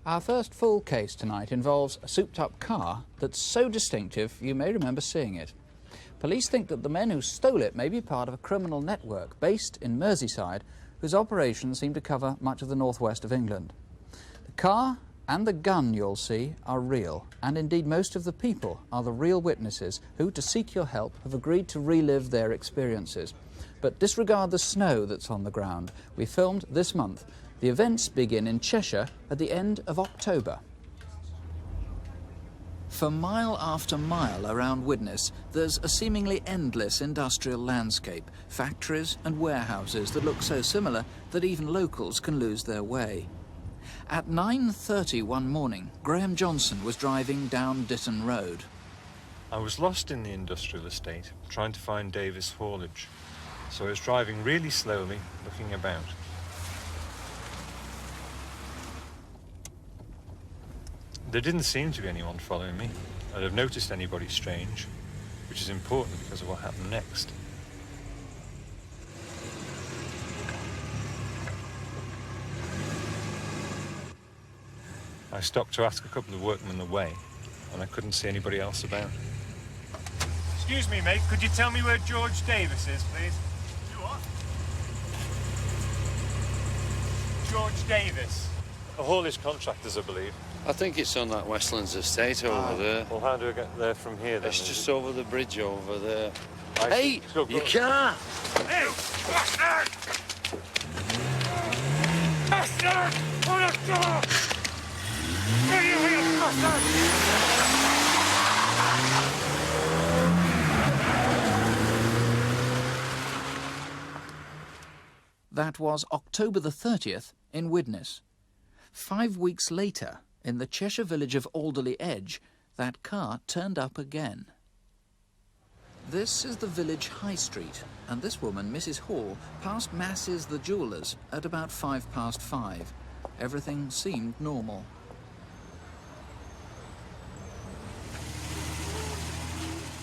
Our first full case tonight involves a souped-up car that's so distinctive you may remember seeing it. Police think that the men who stole it may be part of a criminal network based in Merseyside, whose operations seem to cover much of the northwest of England. The car and the gun you'll see are real, and indeed most of the people are the real witnesses who, to seek your help, have agreed to relive their experiences. But disregard the snow that's on the ground. We filmed this month. The events begin in Cheshire at the end of October. For mile after mile around Widnes, there's a seemingly endless industrial landscape, factories and warehouses that look so similar that even locals can lose their way. At 9:30 one morning, Graham Johnson was driving down Ditton Road. I was lost in the industrial estate, trying to find Davis haulage, so I was driving really slowly, looking about. There didn't seem to be anyone following me. I'd have noticed anybody strange, which is important because of what happened next. I stopped to ask a couple of workmen the way, and I couldn't see anybody else about. Excuse me, mate, could you tell me where George Davis is, please? You what? George Davis. A haulage contractors, I believe. I think it's on that Westlands estate over there. Well, how do I get there from here, then? It's just over the bridge over there. Hey, you can't! Hey, bastard! Bastard! On the door! Where are you here, bastard? That was October the 30th in Widnes. 5 weeks later, in the Cheshire village of Alderley Edge, that car turned up again. This is the village high street, and this woman, Mrs. Hall, passed Mass's the jewellers at about 5:05. Everything seemed normal.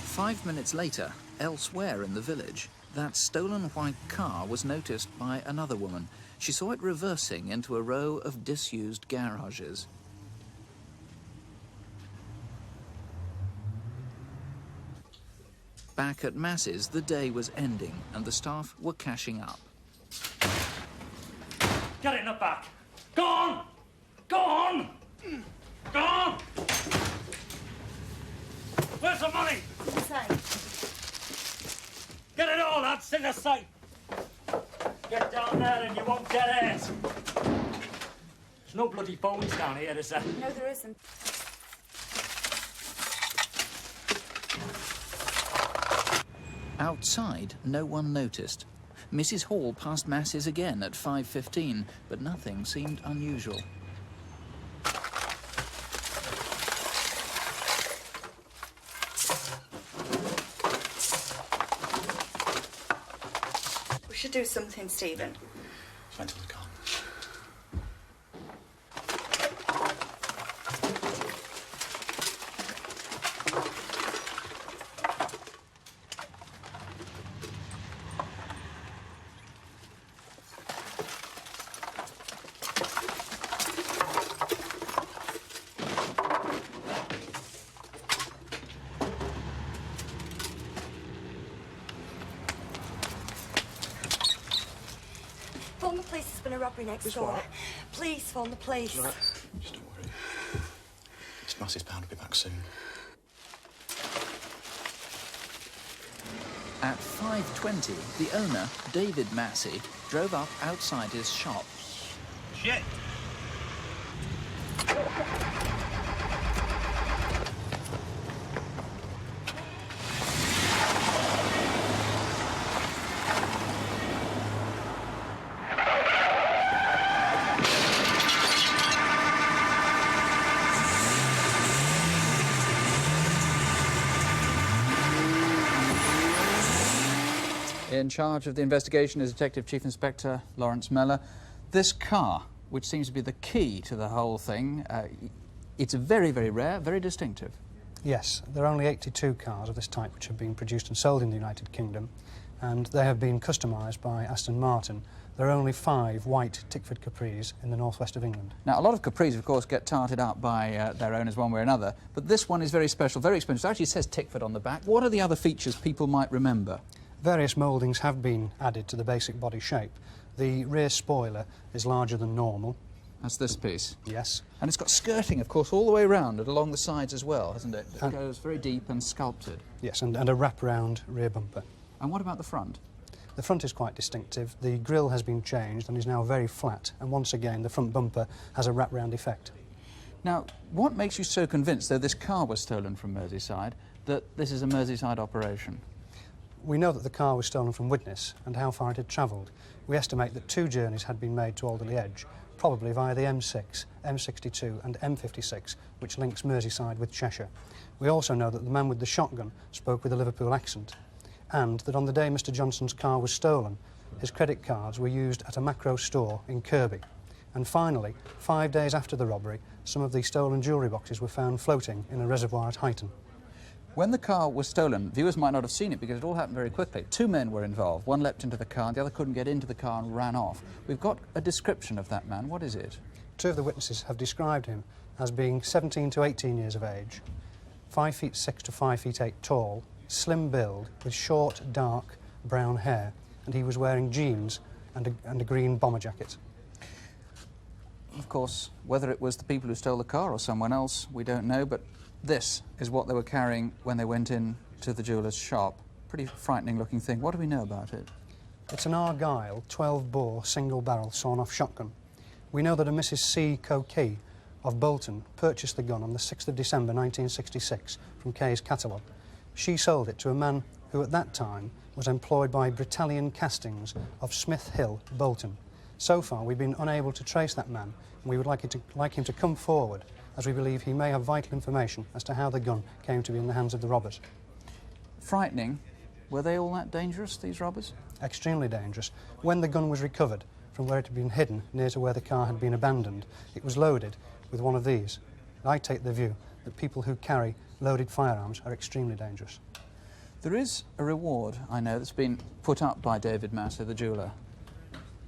Five minutes later, elsewhere in the village, that stolen white car was noticed by another woman. She saw it reversing into a row of disused garages. Back at Mass's, the day was ending and the staff were cashing up. Get it in the back. Go on! Go on! Go on! Where's the money? Inside. Get it all, lads, in the safe. Get down there and you won't get it. There's no bloody phones down here, is there? No, there isn't. Outside, no one noticed. Mrs. Hall passed Mass's again at 5:15, but nothing seemed unusual. We should do something, Stephen. Wait till they're gone. Phone the police, there's been a robbery next door. What? Please, phone the police. Right. Just don't worry. It's Massey's bound to be back soon. At 5:20, the owner, David Massey, drove up outside his shop. Shit. In charge of the investigation is Detective Chief Inspector Lawrence Meller. This car, which seems to be the key to the whole thing, it's very, very rare, very distinctive. Yes, there are only 82 cars of this type which have been produced and sold in the United Kingdom. and they have been customised by Aston Martin. There are only 5 white Tickford Capris in the northwest of England. Now, a lot of Capris, of course, get tarted up by their owners one way or another, but this one is very special, very expensive. It actually says Tickford on the back. What are the other features people might remember? Various mouldings have been added to the basic body shape. The rear spoiler is larger than normal. That's this piece. Yes. And it's got skirting, of course, all the way around and along the sides as well, hasn't it? It goes very deep and sculpted. Yes, and a wraparound rear bumper. And what about the front? The front is quite distinctive. The grille has been changed and is now very flat, and once again the front bumper has a wraparound effect. Now, what makes you so convinced, though this car was stolen from Merseyside, that this is a Merseyside operation? We know that the car was stolen from Widnes and how far it had travelled. We estimate that 2 journeys had been made to Alderley Edge, probably via the M6, M62 and M56, which links Merseyside with Cheshire. We also know that the man with the shotgun spoke with a Liverpool accent, and that on the day Mr Johnson's car was stolen, his credit cards were used at a Macro store in Kirby. And finally, 5 days after the robbery, some of the stolen jewellery boxes were found floating in a reservoir at Huyton. When the car was stolen, viewers might not have seen it because it all happened very quickly. 2 men were involved. One leapt into the car, and the other couldn't get into the car and ran off. We've got a description of that man. What is it? 2 of the witnesses have described him as being 17 to 18 years of age, 5 feet 6 to 5 feet 8 tall, slim build, with short, dark brown hair, and he was wearing jeans and a green bomber jacket. Of course, whether it was the people who stole the car or someone else, we don't know, but this is what they were carrying when they went in to the jeweller's shop. Pretty frightening looking thing. What do we know about it? It's an Argyle 12-bore single-barrel sawn-off shotgun. We know that a Mrs C. Coe of Bolton purchased the gun on the 6th of December 1966 from Kay's catalogue. She sold it to a man who at that time was employed by Britallion Castings of Smith Hill, Bolton. So far we've been unable to trace that man, and we would like him to come forward, as we believe he may have vital information as to how the gun came to be in the hands of the robbers. Frightening. Were they all that dangerous, these robbers? Extremely dangerous. When the gun was recovered from where it had been hidden near to where the car had been abandoned, it was loaded with one of these. I take the view that people who carry loaded firearms are extremely dangerous. There is a reward, I know, that's been put up by David Massey, the jeweller.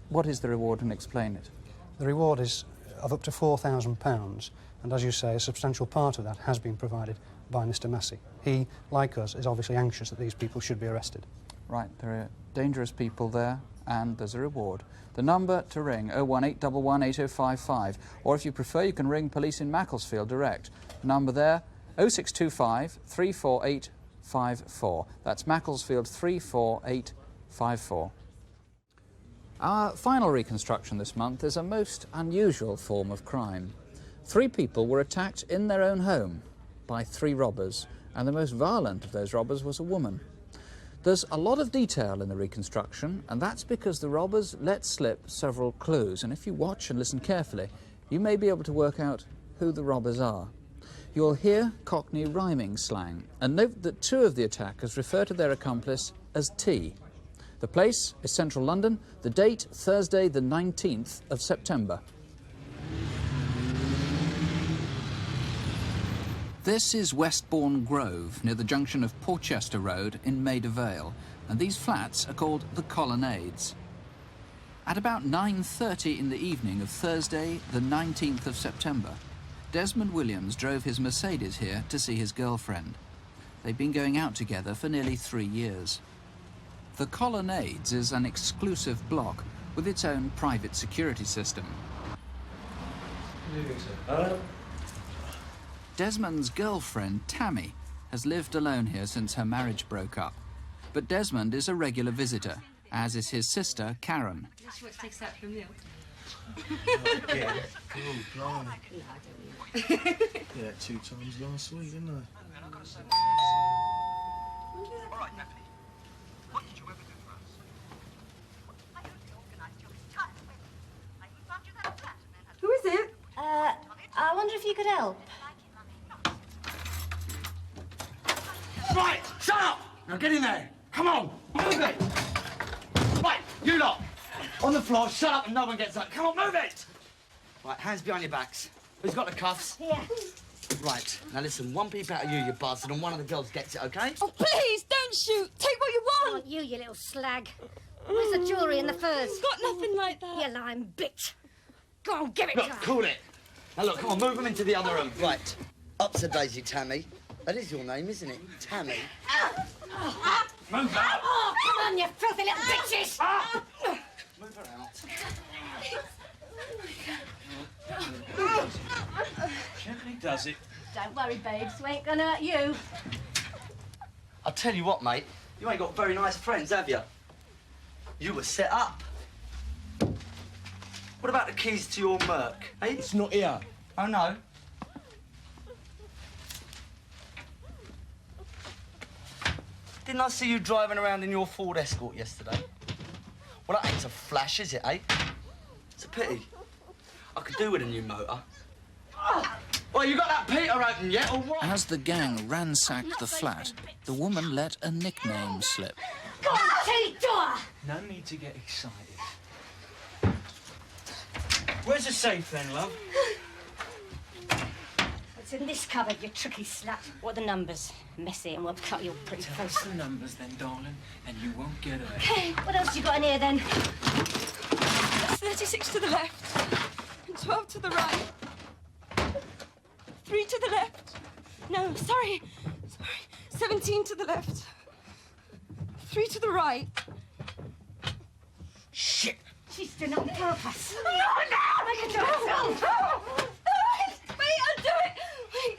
What is the reward, and explain it? The reward is of up to £4,000, and as you say, a substantial part of that has been provided by Mr Massey. He, like us, is obviously anxious that these people should be arrested. Right, there are dangerous people there, and there's a reward. The number to ring, 01811 8055, or if you prefer, you can ring police in Macclesfield direct. The number there, 0625 348 54. That's Macclesfield 34854. Our final reconstruction this month is a most unusual form of crime. 3 people were attacked in their own home by 3 robbers, and the most violent of those robbers was a woman. There's a lot of detail in the reconstruction, and that's because the robbers let slip several clues, and if you watch and listen carefully, you may be able to work out who the robbers are. You'll hear Cockney rhyming slang, and note that 2 of the attackers refer to their accomplice as T. The place is central London, the date Thursday the 19th of September. This is Westbourne Grove, near the junction of Porchester Road in Maida Vale, and these flats are called the Colonnades. At about 9:30 in the evening of Thursday the 19th of September, Desmond Williams drove his Mercedes here to see his girlfriend. They've been going out together for nearly 3 years. The Colonnades is an exclusive block with its own private security system. Desmond's girlfriend, Tammy, has lived alone here since her marriage broke up. But Desmond is a regular visitor, as is his sister, Karen. Just what takes that from you. Yeah. Oh, blimey. Yeah, 2 times last week, didn't I? Who is it? I wonder if you could help. Right, shut up! Now get in there. Come on, move it. Right, you lot. On the floor, shut up and no one gets up. Come on, move it. Right, hands behind your backs. Who's got the cuffs? Yeah. Right, now listen, one peep out of you bastard, and one of the girls gets it, OK? Oh, please, don't shoot. Take what you want. Want you little slag. Where's the jewellery and the furs? Got nothing like that. You lying bitch. Go on, give it to Look, her. cool it. Now, look, come on, move them into the other room. Right, up to Daisy, Tammy. That is your name, isn't it? Tammy. Move out. Oh, come on, you filthy little bitches. Move her out. Gently does it. Don't worry, babes. We ain't gonna hurt you. I'll tell you what, mate. You ain't got very nice friends, have you? You were set up. What about the keys to your Merc, eh? It's not here. Oh, no. Didn't I see you driving around in your Ford Escort yesterday? Well, that ain't a flash, is it, eh? It's a pity. I could do with a new motor. Well, you got that Peter open yet, or what? As the gang ransacked the flat, the woman let a nickname slip. Go on, door. No need to get excited. Where's the safe then, love? It's in this cupboard, you tricky slut. What are the numbers? Messy, and we'll cut your pretty Tell face. us the numbers then, darling, and you won't get hurt. Okay, what else you got in here then? That's 36 to the left. And 12 to the right. 3 to the left. No, sorry. 17 to the left. 3 to the right. Shit! She's doing it on purpose. No, no! Make her do it herself. Wait, I'll do it. Wait.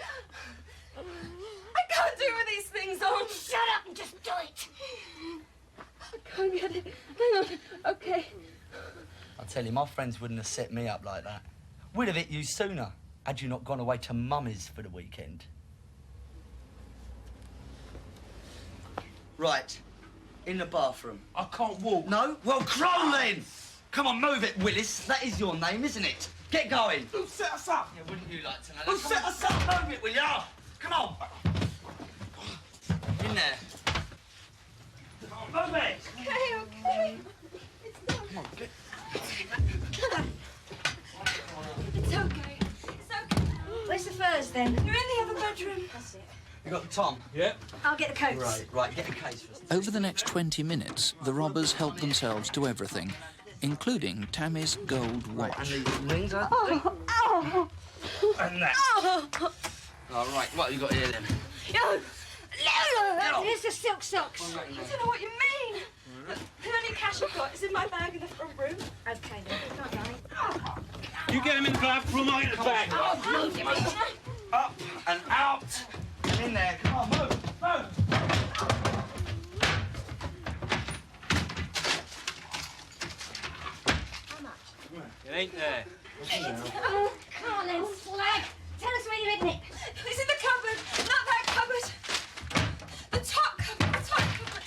I can't do with these things on. Shut up and just do it. I can't get it. Hang on. Okay. I tell you, my friends wouldn't have set me up like that. We'd have hit you sooner, had you not gone away to Mummy's for the weekend. Right, in the bathroom. I can't walk. No? Well, crawl then! Come on, move it, Willis. That is your name, isn't it? Get going. Who set us up? Yeah, wouldn't you like to know? Who set us up? Move it, will ya? Come on. In there. Move it! Okay, okay. Come on, get... It's okay. It's okay. Where's the furs then? You're in the other bedroom. That's it. You got the Tom? Yeah. I'll get the coats. Right, get a case for us. Over the next 20 minutes, the robbers helped themselves to everything, including Tammy's gold watch. And these rings, I think. Oh. And that. All right, what have you got here then? No. Here's the silk socks. I don't know what you mean. The only cash I've got is in my bag in the front room. Okay then. Not right. You get him in the bathroom, I'll get the bag. Up and out and in there. Come on, move. It ain't there. Oh, come on then, slag. Tell us where you're hidden it. It's in the cupboard, not that cupboard. The top cupboard, the top cupboard.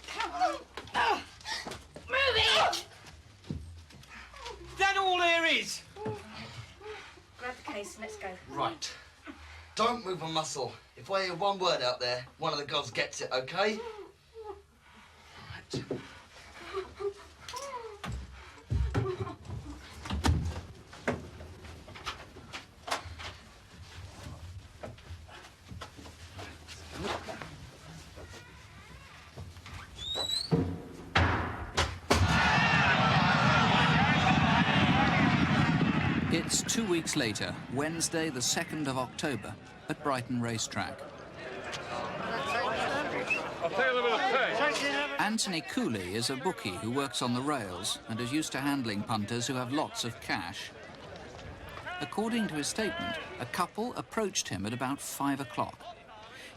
Come on. Oh. Move it. That all there is? Grab the case and let's go. Right. Don't move a muscle. If I hear one word out there, one of the girls gets it, okay? Right. It's 2 weeks later, Wednesday, the 2nd of October, at Brighton Racetrack. Anthony Cooley is a bookie who works on the rails and is used to handling punters who have lots of cash. According to his statement, a couple approached him at about 5 o'clock.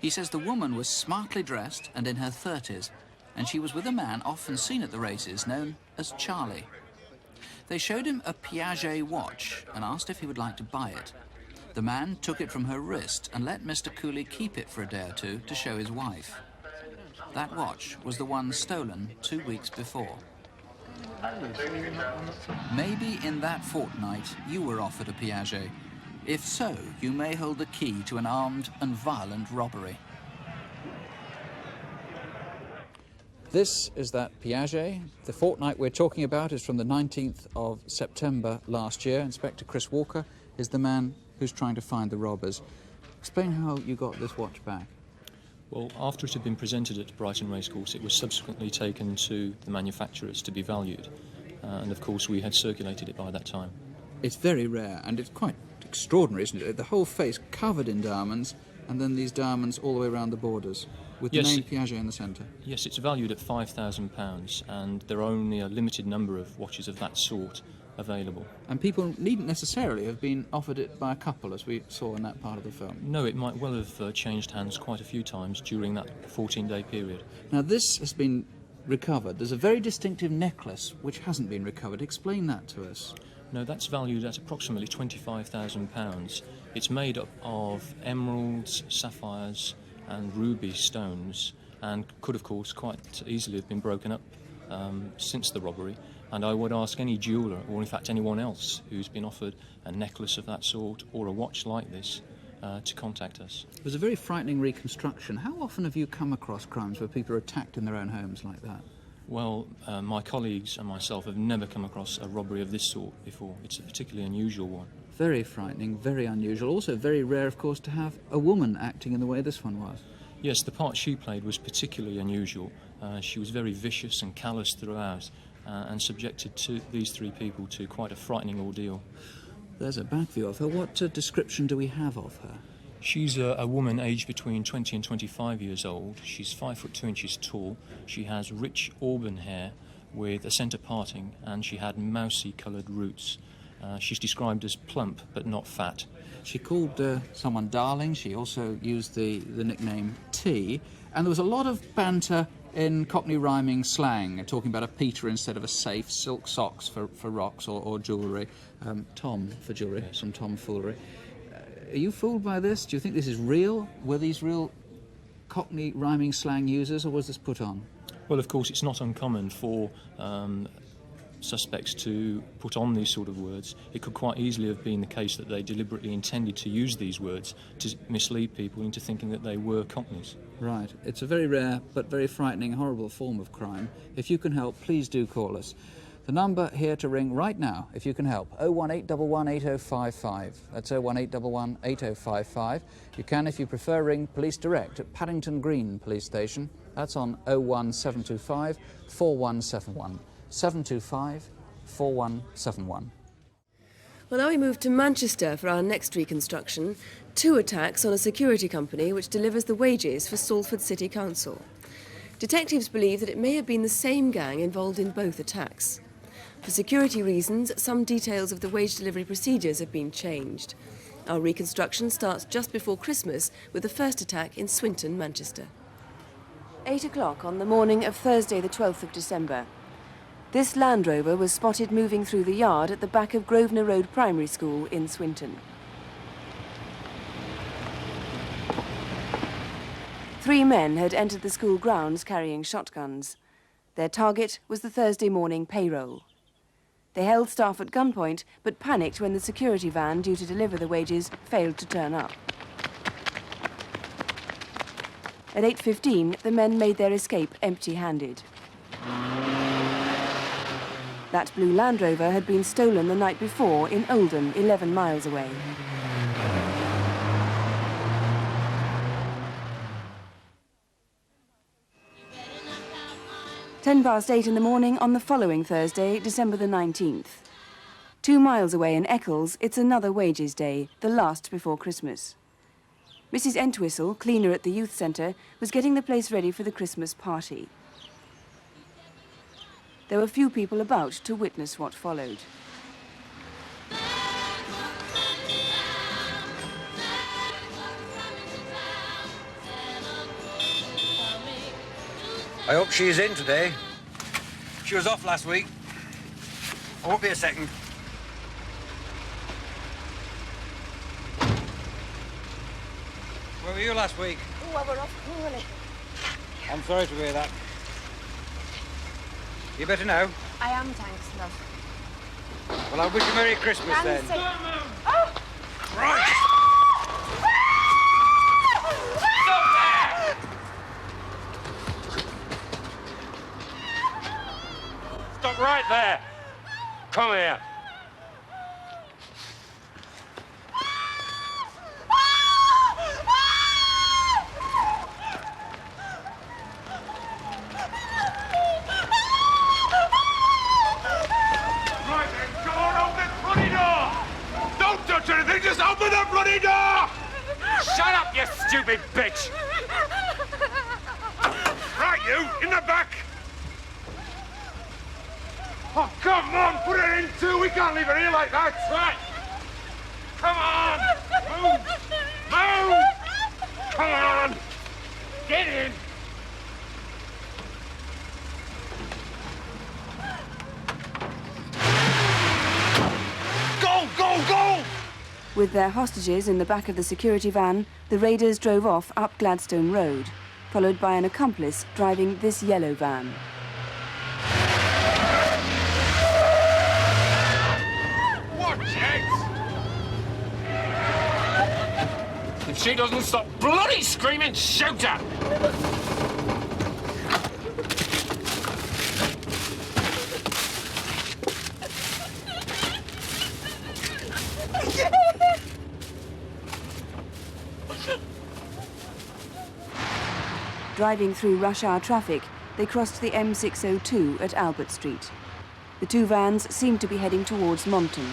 He says the woman was smartly dressed and in her 30s, and she was with a man often seen at the races known as Charlie. They showed him a Piaget watch and asked if he would like to buy it. The man took it from her wrist and let Mr. Cooley keep it for a day or two to show his wife. That watch was the one stolen 2 weeks before. Maybe in that fortnight you were offered a Piaget. If so, you may hold the key to an armed and violent robbery. This is that Piaget. The fortnight we're talking about is from the 19th of September last year. Inspector Chris Walker is the man who's trying to find the robbers. Explain how you got this watch back. Well, after it had been presented at Brighton Racecourse, it was subsequently taken to the manufacturers to be valued. And of course, we had circulated it by that time. It's very rare, and it's quite extraordinary, isn't it? The whole face covered in diamonds, and then these diamonds all the way around the borders, with the name Piaget in the centre. Yes, it's valued at £5,000, and there are only a limited number of watches of that sort available. And people needn't necessarily have been offered it by a couple, as we saw in that part of the film. No, it might well have changed hands quite a few times during that 14-day period. Now, this has been recovered. There's a very distinctive necklace which hasn't been recovered. Explain that to us. No, that's valued at approximately £25,000. It's made up of emeralds, sapphires and ruby stones, and could, of course, quite easily have been broken up since the robbery. And I would ask any jeweller, or in fact anyone else who's been offered a necklace of that sort or a watch like this, to contact us. It was a very frightening reconstruction. How often have you come across crimes where people are attacked in their own homes like that? Well, my colleagues and myself have never come across a robbery of this sort before. It's a particularly unusual one. Very frightening, very unusual. Also very rare, of course, to have a woman acting in the way this one was. Yes, the part she played was particularly unusual. She was very vicious and callous throughout, and subjected to these three people to quite a frightening ordeal. There's a back view of her. What description do we have of her? She's a woman aged between 20 and 25 years old. She's 5 foot 2 inches tall. She has rich auburn hair with a centre parting, and she had mousy coloured roots. She's described as plump but not fat. She called someone darling. She also used the nickname T, and there was a lot of banter in Cockney rhyming slang, talking about a Peter instead of a safe, silk socks for rocks or jewellery, Tom for jewellery, yes. Some tomfoolery. Are you fooled by this? Do you think this is real? Were these real Cockney rhyming slang users, or was this put on? Well, of course, it's not uncommon for suspects to put on these sort of words. It could quite easily have been the case that they deliberately intended to use these words to mislead people into thinking that they were Cockneys. Right. It's a very rare but very frightening, horrible form of crime. If you can help, please do call us. The number here to ring right now, if you can help, 01811 8055. That's 01811 8055. You can, if you prefer, ring Police Direct at Paddington Green Police Station. That's on 01725 4171. 725 4171. Well, now we move to Manchester for our next reconstruction. 2 attacks on a security company which delivers the wages for Salford City Council. Detectives believe that it may have been the same gang involved in both attacks. For security reasons, some details of the wage delivery procedures have been changed. Our reconstruction starts just before Christmas with the first attack in Swinton, Manchester. 8 o'clock on the morning of Thursday the 12th of December. This Land Rover was spotted moving through the yard at the back of Grosvenor Road Primary School in Swinton. 3 men had entered the school grounds carrying shotguns. Their target was the Thursday morning payroll. They held staff at gunpoint, but panicked when the security van due to deliver the wages failed to turn up. At 8:15, the men made their escape empty-handed. That blue Land Rover had been stolen the night before in Oldham, 11 miles away. Ten past 8 in the morning on the following Thursday, December the 19th. 2 miles away in Eccles, it's another wages day, the last before Christmas. Mrs. Entwistle, cleaner at the youth centre, was getting the place ready for the Christmas party. There were few people about to witness what followed. I hope she's in today. She was off last week. I won't be a second. Where were you last week? Oh, I were off poorly. I'm sorry to hear that. You better now? I am, thanks, love. Well, I wish you Merry Christmas then. Oh! Right! just open the bloody door! Shut up, you stupid bitch! Right, you, in the back! Oh, come on, put her in too. We can't leave her here like that. Right. Come on. Move. Move. Come on. Get in. Go, go, go! With their hostages in the back of the security van, the raiders drove off up Gladstone Road, followed by an accomplice driving this yellow van. If she doesn't stop bloody screaming, shoot her! Driving through rush hour traffic, they crossed the M602 at Albert Street. The two vans seemed to be heading towards Monton.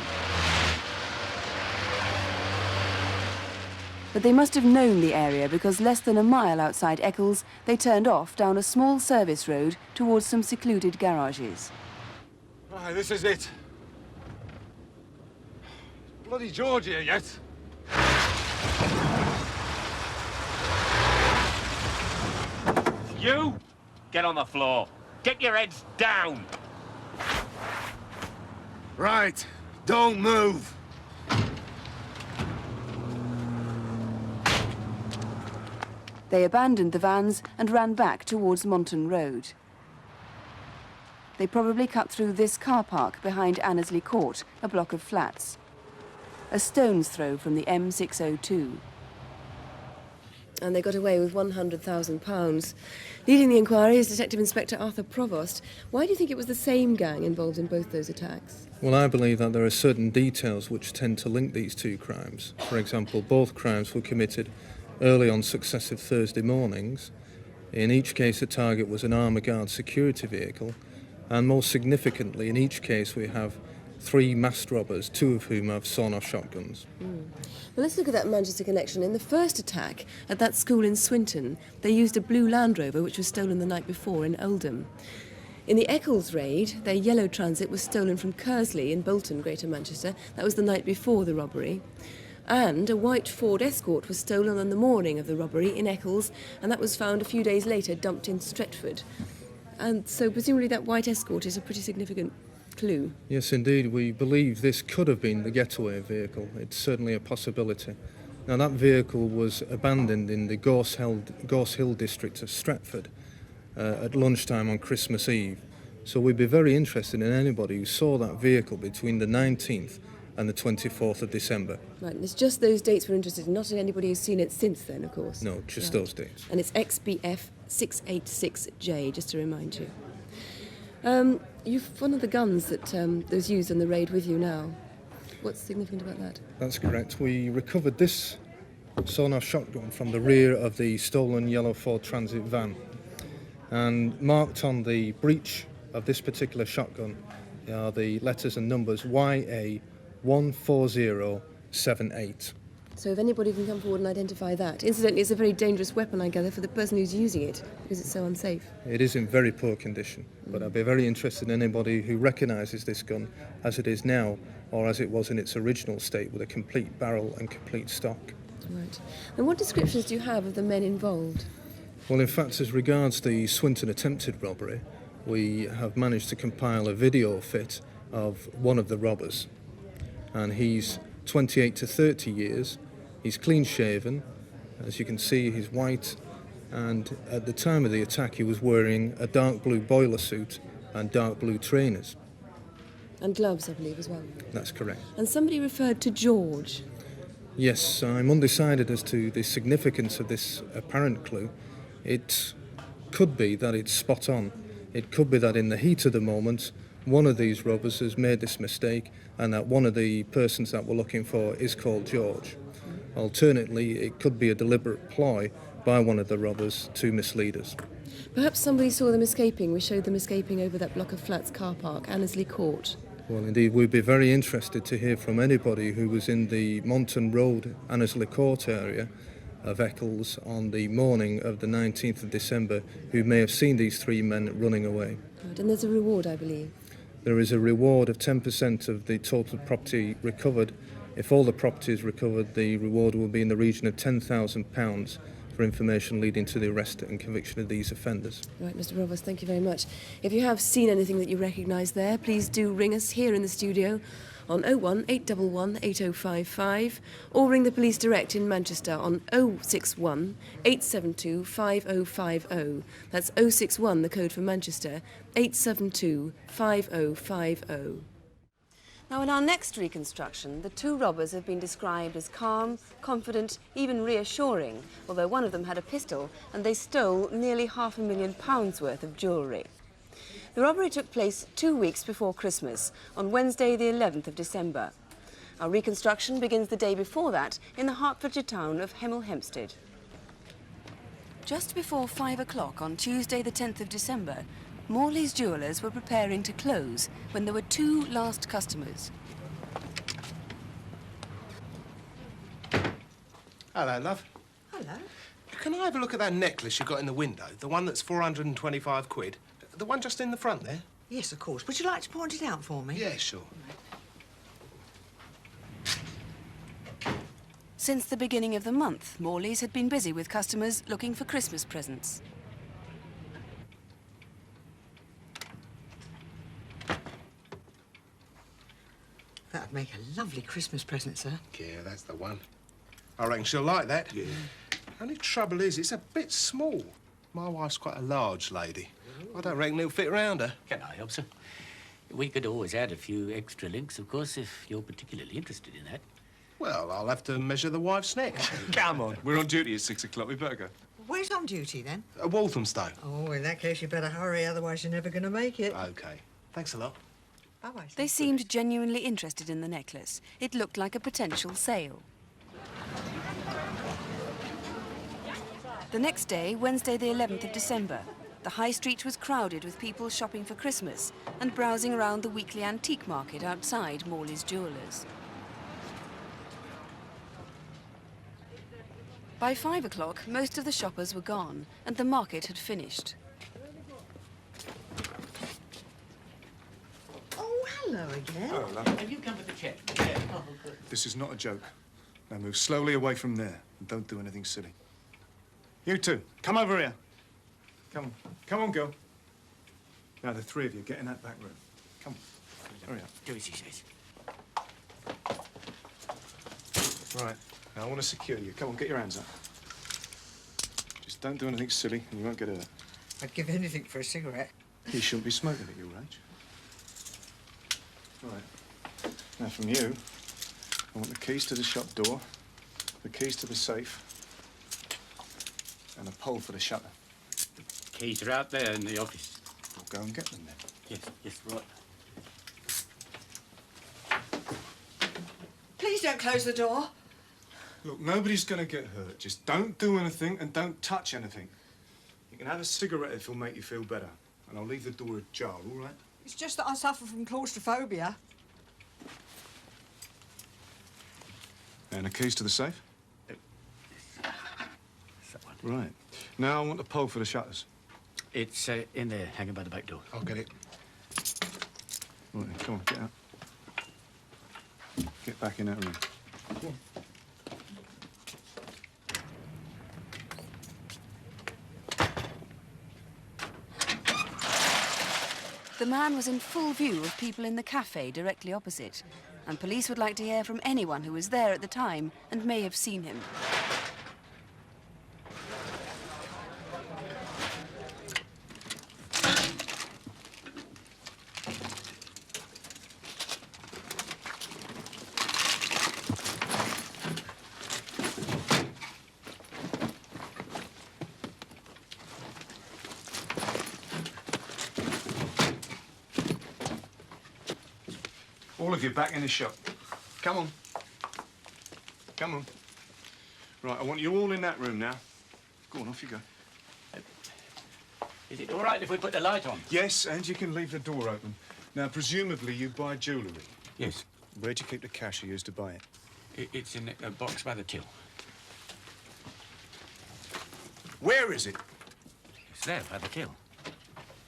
But they must have known the area because less than a mile outside Eccles, they turned off down a small service road towards some secluded garages. Right, this is it. Bloody George here yet. You, get on the floor. Get your heads down. Right, don't move. They abandoned the vans and ran back towards Monton Road. They probably cut through this car park behind Annesley Court, a block of flats. A stone's throw from the M602. And they got away with £100,000. Leading the inquiry is Detective Inspector Arthur Provost. Why do you think it was the same gang involved in both those attacks? Well, I believe that there are certain details which tend to link these two crimes. For example, both crimes were committed early on successive Thursday mornings. In each case, the target was an armoured guard security vehicle, and most significantly, in each case, we have 3 masked robbers, 2 of whom have sawn-off shotguns. Well, let's look at that Manchester connection. In the first attack at that school in Swinton, they used a blue Land Rover which was stolen the night before in Oldham. In the Eccles raid, their yellow Transit was stolen from Kersley in Bolton, Greater Manchester. That was the night before the robbery. And a white Ford Escort was stolen on the morning of the robbery in Eccles, and that was found a few days later dumped in Stretford. And so presumably that white Escort is a pretty significant clue. Yes, indeed. We believe this could have been the getaway vehicle. It's certainly a possibility. Now, that vehicle was abandoned in the Gorse Hill district of Stretford at lunchtime on Christmas Eve. So we'd be very interested in anybody who saw that vehicle between the 19th and the 24th of December. Right, and it's just those dates we're interested in, not in anybody who's seen it since then, of course. No, just those dates. And it's XBF 686J, just to remind you. You've one of the guns that was used in the raid with you now. What's significant about that? That's correct. We recovered this sawn-off shotgun from the rear of the stolen yellow Ford Transit van. And marked on the breech of this particular shotgun are the letters and numbers YA14078. So if anybody can come forward and identify that. Incidentally, it's a very dangerous weapon, I gather, for the person who's using it, because it's so unsafe. It is in very poor condition, but I'd be very interested in anybody who recognises this gun as it is now, or as it was in its original state, with a complete barrel and complete stock. Right. And what descriptions do you have of the men involved? Well, in fact, as regards the Swinton attempted robbery, we have managed to compile a video fit of one of the robbers. And he's 28 to 30 years. He's clean-shaven. As you can see, he's white. And at the time of the attack, he was wearing a dark blue boiler suit and dark blue trainers. And gloves, I believe, as well. That's correct. And somebody referred to George. Yes, I'm undecided as to the significance of this apparent clue. It could be that it's spot on. It could be that in the heat of the moment, one of these robbers has made this mistake and that one of the persons that we're looking for is called George. Alternately, it could be a deliberate ploy by one of the robbers to mislead us. Perhaps somebody saw them escaping. We showed them escaping over that block of flats car park, Annesley Court. Well, indeed, we'd be very interested to hear from anybody who was in the Monton Road, Annesley Court area of Eccles on the morning of the 19th of December, who may have seen these three men running away. Right, and there's a reward, I believe. There is a reward of 10% of the total property recovered. If all the property is recovered, the reward will be in the region of £10,000 for information leading to the arrest and conviction of these offenders. Right, Mr. Roberts, thank you very much. If you have seen anything that you recognise there, please do ring us here in the studio on 01 811 8055 or ring the police direct in Manchester on 061 872 5050. That's 061, the code for Manchester, 872 5050. Now, in our next reconstruction, the two robbers have been described as calm, confident, even reassuring, although one of them had a pistol and they stole nearly £500,000 worth of jewellery. The robbery took place 2 weeks before Christmas, on Wednesday the 11th of December. Our reconstruction begins the day before that in the Hertfordshire town of Hemel, Hempstead. Just before 5 o'clock on Tuesday the 10th of December, Morley's jewellers were preparing to close when there were two last customers. Hello, love. Hello. Can I have a look at that necklace you've got in the window? The one that's 425 quid? The one just in the front there? Yes, of course. Would you like to point it out for me? Yeah, sure. Since the beginning of the month, Morley's had been busy with customers looking for Christmas presents. That'd make a lovely Christmas present, sir. Yeah, that's the one. I reckon she'll like that. Yeah. Only trouble is, it's a bit small. My wife's quite a large lady. I don't reckon it'll fit around her. Can I help, sir? We could always add a few extra links, of course, if you're particularly interested in that. Well, I'll have to measure the wife's neck. Come on, we're on duty at 6 o'clock. We better go. Where's on duty, then? At Walthamstow. Oh, in that case, you better hurry, otherwise you're never going to make it. OK. Thanks a lot. Bye-bye. They seemed genuinely interested in the necklace. It looked like a potential sale. The next day, Wednesday the 11th of December, the high street was crowded with people shopping for Christmas and browsing around the weekly antique market outside Morley's Jewellers. By 5 o'clock, most of the shoppers were gone and the market had finished. Oh, hello again. Oh, love. Have you come with the check? Yeah. Oh, good. This is not a joke. Now move slowly away from there and don't do anything silly. You two, come over here. Come on. Come on, girl. Now, the three of you, get in that back room. Come on. Hurry up. Do as he says. Right. Now, I want to secure you. Come on, get your hands up. Just don't do anything silly and you won't get hurt. I'd give anything for a cigarette. You shouldn't be smoking at your age. Right. Now, from you, I want the keys to the shop door, the keys to the safe, and a pole for the shutter. Keys are out there in the office. We'll go and get them then. Yes, right. Please don't close the door. Look, nobody's going to get hurt. Just don't do anything and don't touch anything. You can have a cigarette if it'll make you feel better. And I'll leave the door ajar, all right? It's just that I suffer from claustrophobia. And the keys to the safe? Right. Now I want the pole for the shutters. It's in there, hanging by the back door. I'll get it. Right, then, come on, get out. Get back in that room. Come on. The man was in full view of people in the cafe directly opposite, and police would like to hear from anyone who was there at the time and may have seen him. All of you back in the shop. Come on. Come on. Right, I want you all in that room now. Go on, off you go. Is it all right if we put the light on? Yes, and you can leave the door open. Now, presumably you buy jewellery. Yes. Where'd you keep the cash you used to buy it? It's in a box by the till. Where is it? It's there by the till.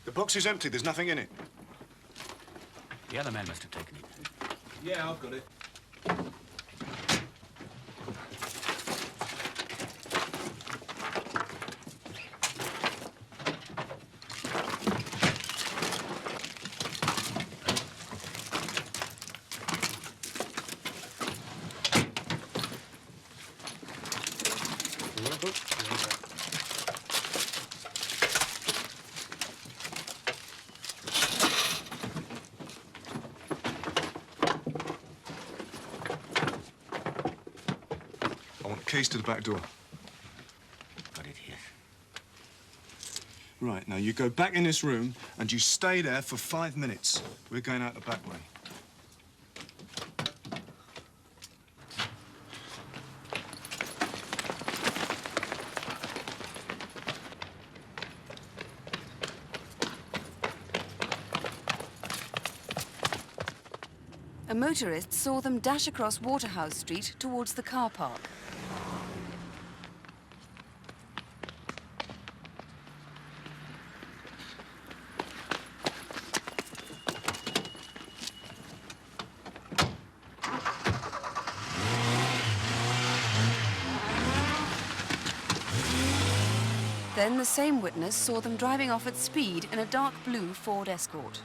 The box is empty. There's nothing in it. The other man must have taken it. Yeah, I've got it. I want keys to the back door. Got it here. Right, now you go back in this room and you stay there for 5 minutes. We're going out the back way. A motorist saw them dash across Waterhouse Street towards the car park. Then the same witness saw them driving off at speed in a dark blue Ford Escort.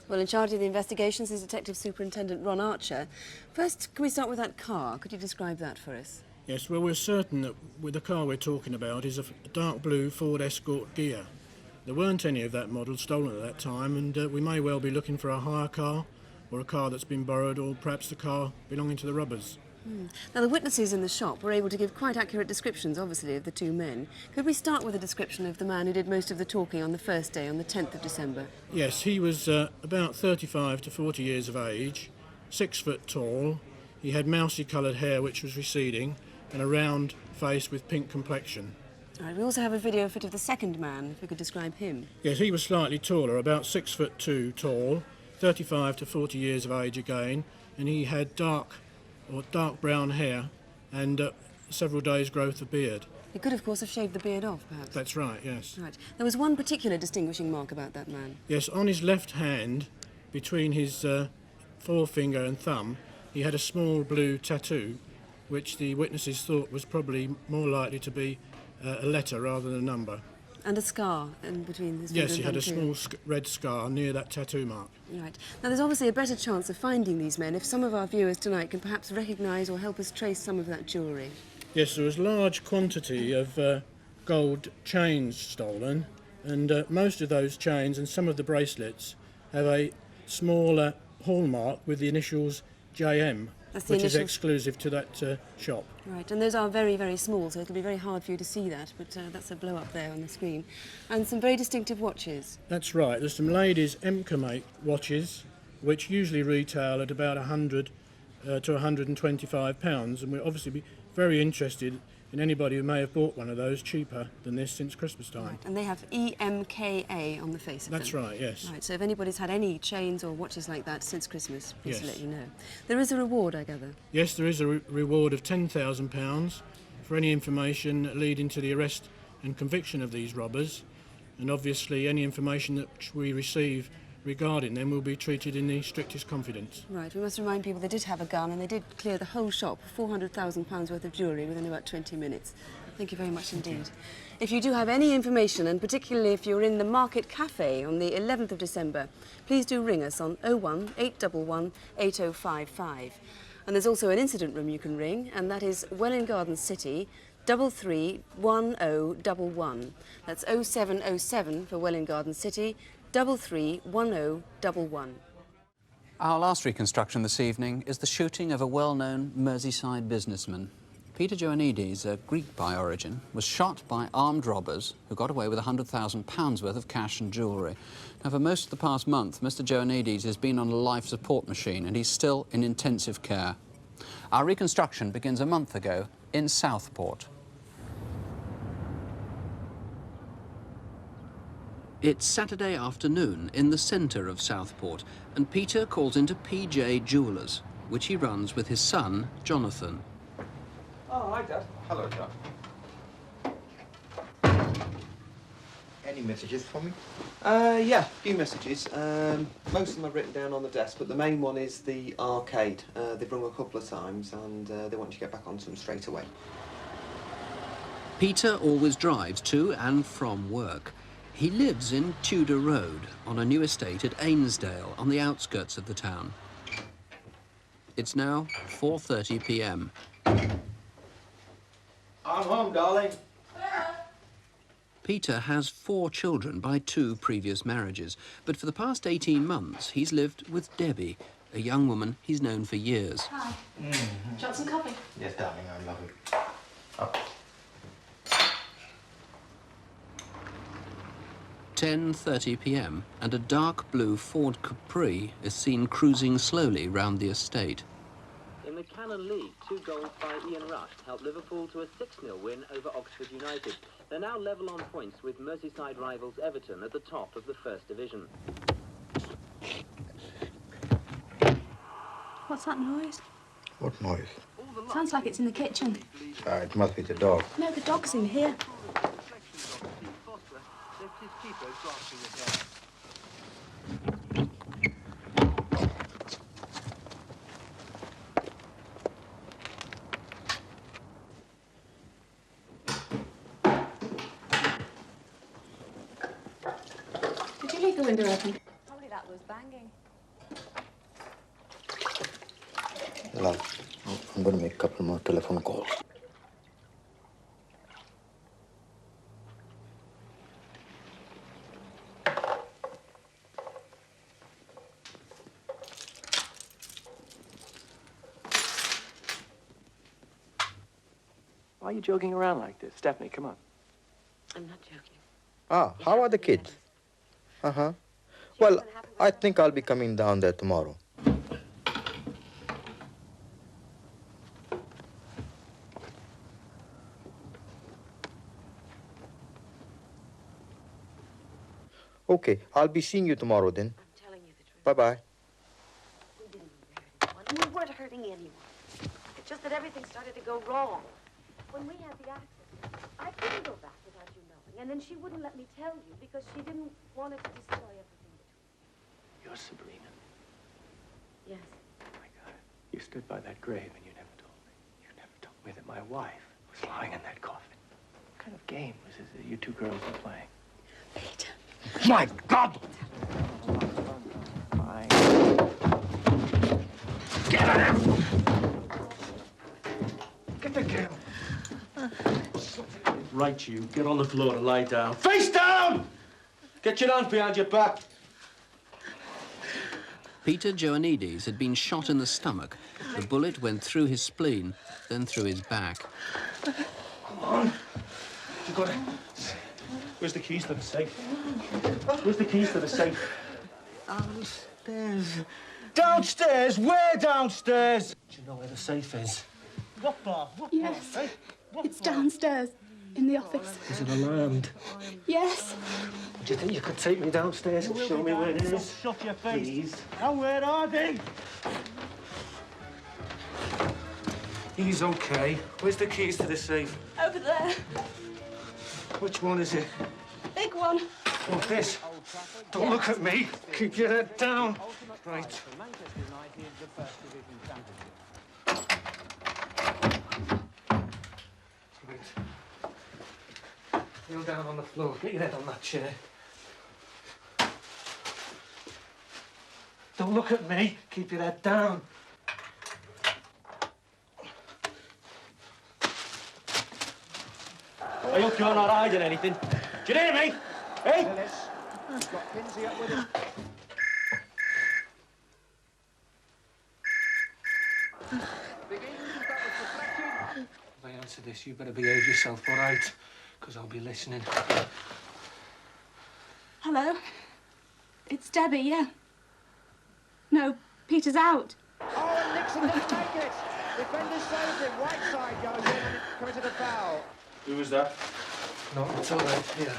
Well, in charge of the investigations is Detective Superintendent Ron Archer. First, can we start with that car? Could you describe that for us? Yes, well, we're certain that with the car we're talking about is a dark blue Ford Escort Ghia. There weren't any of that model stolen at that time, and we may well be looking for a hire car or a car that's been borrowed, or perhaps the car belonging to the robbers. Now, the witnesses in the shop were able to give quite accurate descriptions, obviously, of the two men. Could we start with a description of the man who did most of the talking on the first day, on the 10th of December? Yes, he was about 35 to 40 years of age, 6 foot tall. He had mousy-coloured hair which was receding, and a round face with pink complexion. All right, we also have a video fit of the second man, if we could describe him. Yes, he was slightly taller, about 6'2" tall, 35 to 40 years of age again, and he had dark brown hair and several days' growth of beard. He could, of course, have shaved the beard off, perhaps. That's right, yes. Right. There was one particular distinguishing mark about that man. Yes, on his left hand, between his forefinger and thumb, he had a small blue tattoo, which the witnesses thought was probably more likely to be a letter rather than a number. And a scar in between his Yes, finger he and had a thumb, small red scar near that tattoo mark. Right. Now, there's obviously a better chance of finding these men if some of our viewers tonight can perhaps recognise or help us trace some of that jewellery. Yes, there was a large quantity of gold chains stolen, and most of those chains and some of the bracelets have a small hallmark with the initials JM, which is exclusive to that shop. Right, and those are very, very small, so it'll be very hard for you to see that, but that's a blow-up there on the screen. And some very distinctive watches. That's right. There's some ladies' Emka watches, which usually retail at about £100 to £125, and we'll obviously be very interested in anybody who may have bought one of those cheaper than this since Christmas time. Right, and they have EMKA on the face of them. That's right, yes. Right, so if anybody's had any chains or watches like that since Christmas, please Yes. let you know. There is a reward, I gather. Yes, there is a reward of £10,000 for any information leading to the arrest and conviction of these robbers, and obviously any information that we receive regarding them will be treated in the strictest confidence. Right, we must remind people they did have a gun and they did clear the whole shop, £400,000 worth of jewellery within about 20 minutes. Thank you very much indeed. If you do have any information, and particularly if you're in the Market Cafe on the 11th of December, please do ring us on 01 811 8055. And there's also an incident room you can ring, and that is Welwyn Garden City, 331011. That's 0707 for Welwyn Garden City, 331011. Our last reconstruction this evening is the shooting of a well-known Merseyside businessman. Peter Joannides, a Greek by origin, was shot by armed robbers who got away with £100,000 worth of cash and jewellery. Now, for most of the past month, Mr Joannides has been on a life support machine and he's still in intensive care. Our reconstruction begins a month ago in Southport. It's Saturday afternoon in the centre of Southport, and Peter calls into PJ Jewellers, which he runs with his son, Jonathan. Oh, hi, Dad. Hello, Dad. Any messages for me? Yeah, a few messages. Most of them are written down on the desk, but the main one is the arcade. They've rung a couple of times, and they want you to get back onto them straight away. Peter always drives to and from work. He lives in Tudor Road, on a new estate at Ainsdale, on the outskirts of the town. It's now 4:30 p.m. I'm home, darling. Peter has 4 children by 2 previous marriages, but for the past 18 months he's lived with Debbie, a young woman he's known for years. Hi. Do you want some coffee? Yes, darling, I love it. Up. 10:30 p.m. and a dark blue Ford Capri is seen cruising slowly round the estate. In the Cannon League, 2 goals by Ian Rush helped Liverpool to a 6-0 win over Oxford United. They're now level on points with Merseyside rivals Everton at the top of the First Division. What's that noise? What noise? Sounds like it's in the kitchen. It must be the dog. No, the dog's in here. Did you leave the window open? Probably that was banging. Love, I'm going to make a couple more telephone calls. Why are you joking around like this? Stephanie, come on. I'm not joking. Ah, how are the kids? Uh-huh. Well, I think I'll be coming down there tomorrow. Okay, I'll be seeing you tomorrow then. I'm telling you the truth. Bye-bye. We didn't hurt anyone, and we weren't hurting anyone. It's just that everything started to go wrong. When we had the accident, I couldn't go back without you knowing, and then she wouldn't let me tell you because she didn't want it to destroy everything between us. You're Sabrina. Yes. Oh, my God. You stood by that grave and you never told me. You never told me that my wife was lying in that coffin. What kind of game was it that you 2 girls were playing? Peter. My God! Fine. Get at him! Get the girl. Right, you. Get on the floor and lie down. Face down! Get your hands behind your back. Peter Joannides had been shot in the stomach. The bullet went through his spleen, then through his back. Come on. You got it. Where's the keys to the safe? Where's the keys to the safe? Downstairs. Downstairs? Where downstairs? Do you know where the safe is? What bar? What Yes. bar? What It's bar? downstairs, in the office. Is it alarmed? Yes. Do you think you could take me downstairs and show me where it is? Shut your face. Please. And where are they? He's okay. Where's the keys to the safe? Over there. Which one is it? Big one. Oh, this. Don't look at me. Keep your head down. Right. Kneel down on the floor. Get your head on that chair. Don't look at me. Keep your head down. I hope you're not hiding anything. Do you hear me? Hey? Got Kinsey up with him. If I answer this, you better behave yourself, all right? Because I'll be listening. Hello. It's Debbie, yeah. No, Peter's out. Oh, and Nixon didn't make it. Defender saved him. Whiteside goes in and committed a foul. Who was that? No, it's all right. Here.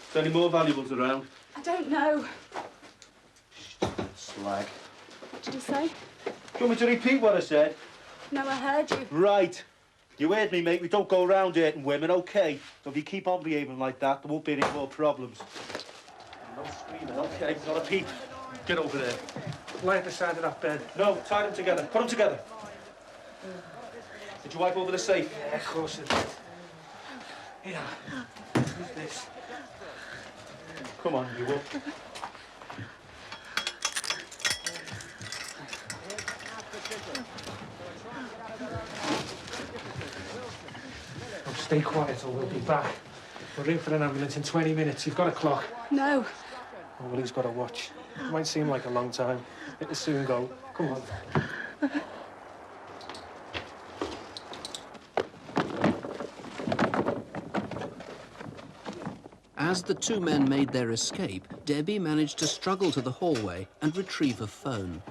Is there any more valuables around? I don't know. Slag. What did he say? Do you want me to repeat what I said? No, I heard you. Right. You heard me, mate. We don't go around hurting women, OK? So if you keep on behaving like that, there won't be any more problems. No screaming, OK? Not a peep. Get over there. Lay at the side of that bed. No, tie them together. Put them together. Did you wipe over the safe? Yeah, of course I did. Here. Who's this? Come on, you will. Oh, stay quiet or we'll be back. We'll ring for an ambulance in 20 minutes. You've got a clock. No. Oh, well, who's got a watch? It might seem like a long time. It'll soon go. Come on. As the two men made their escape, Debbie managed to struggle to the hallway and retrieve a phone.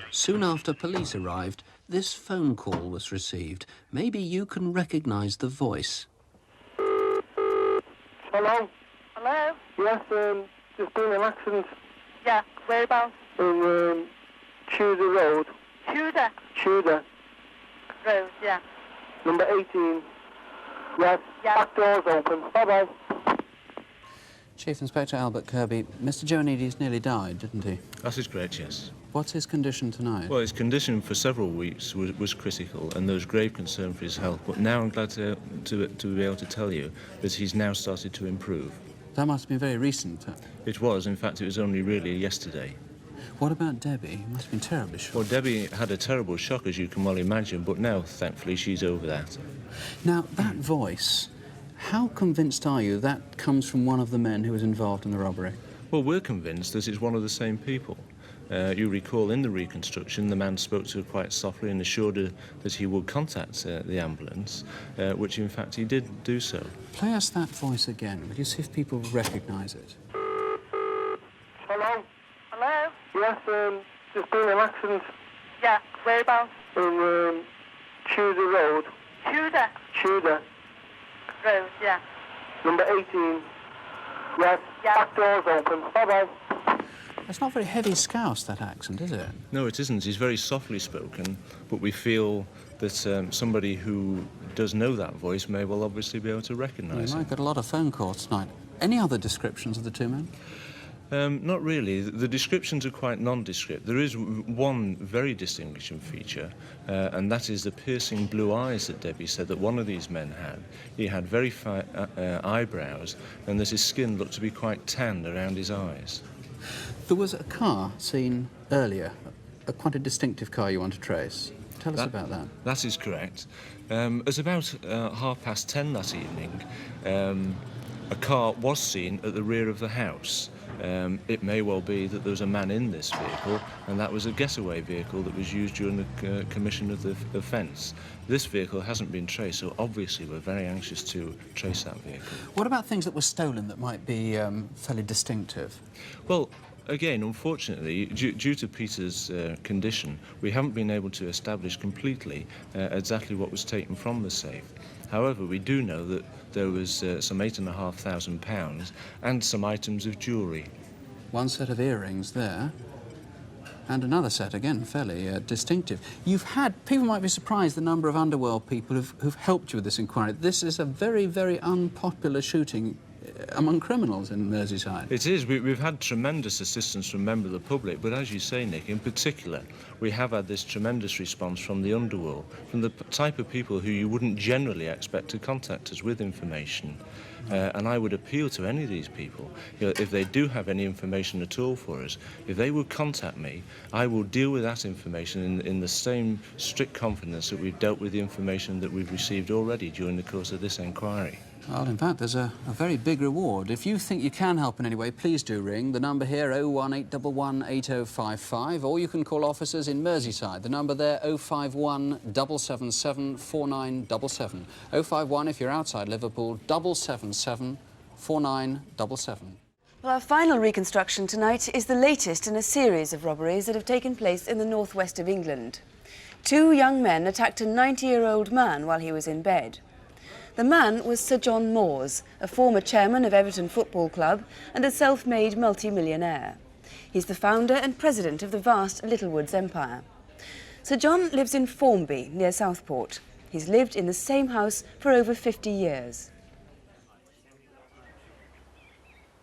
Soon after police arrived, this phone call was received. Maybe you can recognise the voice. Hello? Hello? Yes, there's been an accident Yeah, whereabouts? in Tudor Road. Tudor Tudor, Road, yeah. number 18. Yes, Yeah. back door's open. Bye-bye. Chief Inspector Albert Kirby, Mr. Joannides nearly died, didn't he? That is correct, yes. What's his condition tonight? Well, his condition for several weeks was critical, and there was grave concern for his health. But now I'm glad to be able to tell you that he's now started to improve. That must have been very recent. It was. In fact, it was only really yesterday. What about Debbie? He must have been terribly shocked. Well, Debbie had a terrible shock, as you can well imagine, but now, thankfully, she's over that. Now, that voice, how convinced are you that comes from one of the men who was involved in the robbery? Well, we're convinced that it's one of the same people. You recall in the reconstruction, the man spoke to her quite softly and assured her that he would contact the ambulance, which in fact he did do so. Play us that voice again. Will you see if people recognise it? Hello? Hello? Yes, there's been an accident Yeah, whereabouts? in Tudor Road. Tudor Tudor, Road, yeah. number 18. Yes, Yeah. back door's open. Bye-bye. It's not very heavy scouse, that accent, is it? No, it isn't. He's very softly spoken, but we feel that somebody who does know that voice may well obviously be able to recognise You him. might get a lot of phone calls tonight. Any other descriptions of the two men? Not really. The descriptions are quite nondescript. There is one very distinguishing feature, and that is the piercing blue eyes that Debbie said that one of these men had. He had very fine eyebrows, and that his skin looked to be quite tanned around his eyes. There was a car seen earlier, quite a distinctive car you want to trace. Tell us about that. That is correct. At about 10:30 that evening, a car was seen at the rear of the house. It may well be that there was a man in this vehicle, and that was a getaway vehicle that was used during the commission of the offence. This vehicle hasn't been traced, so obviously we're very anxious to trace that vehicle. What about things that were stolen that might be fairly distinctive? Well, again, unfortunately, due to Peter's condition, we haven't been able to establish completely exactly what was taken from the safe. However, we do know that there was some £8,500 and some items of jewellery. One set of earrings there, and another set, again, fairly distinctive. People might be surprised the number of underworld people who've helped you with this inquiry. This is a very, very unpopular shooting among criminals in Merseyside. It is. We've had tremendous assistance from members of the public, but as you say, Nick, in particular, we have had this tremendous response from the underworld, from the type of people who you wouldn't generally expect to contact us with information. And I would appeal to any of these people, if they do have any information at all for us, if they would contact me, I will deal with that information in the same strict confidence that we've dealt with the information that we've received already during the course of this inquiry. Well, in fact, there's a very big reward. If you think you can help in any way, please do ring. The number here, 01811 8055, or you can call officers in Merseyside. The number there, 051 777 4977. 051 if you're outside Liverpool, 777 4977. Well, our final reconstruction tonight is the latest in a series of robberies that have taken place in the northwest of England. Two young men attacked a 90-year-old man while he was in bed. The man was Sir John Moores, a former chairman of Everton Football Club and a self-made multi-millionaire. He's the founder and president of the vast Littlewoods empire. Sir John lives in Formby, near Southport. He's lived in the same house for over 50 years.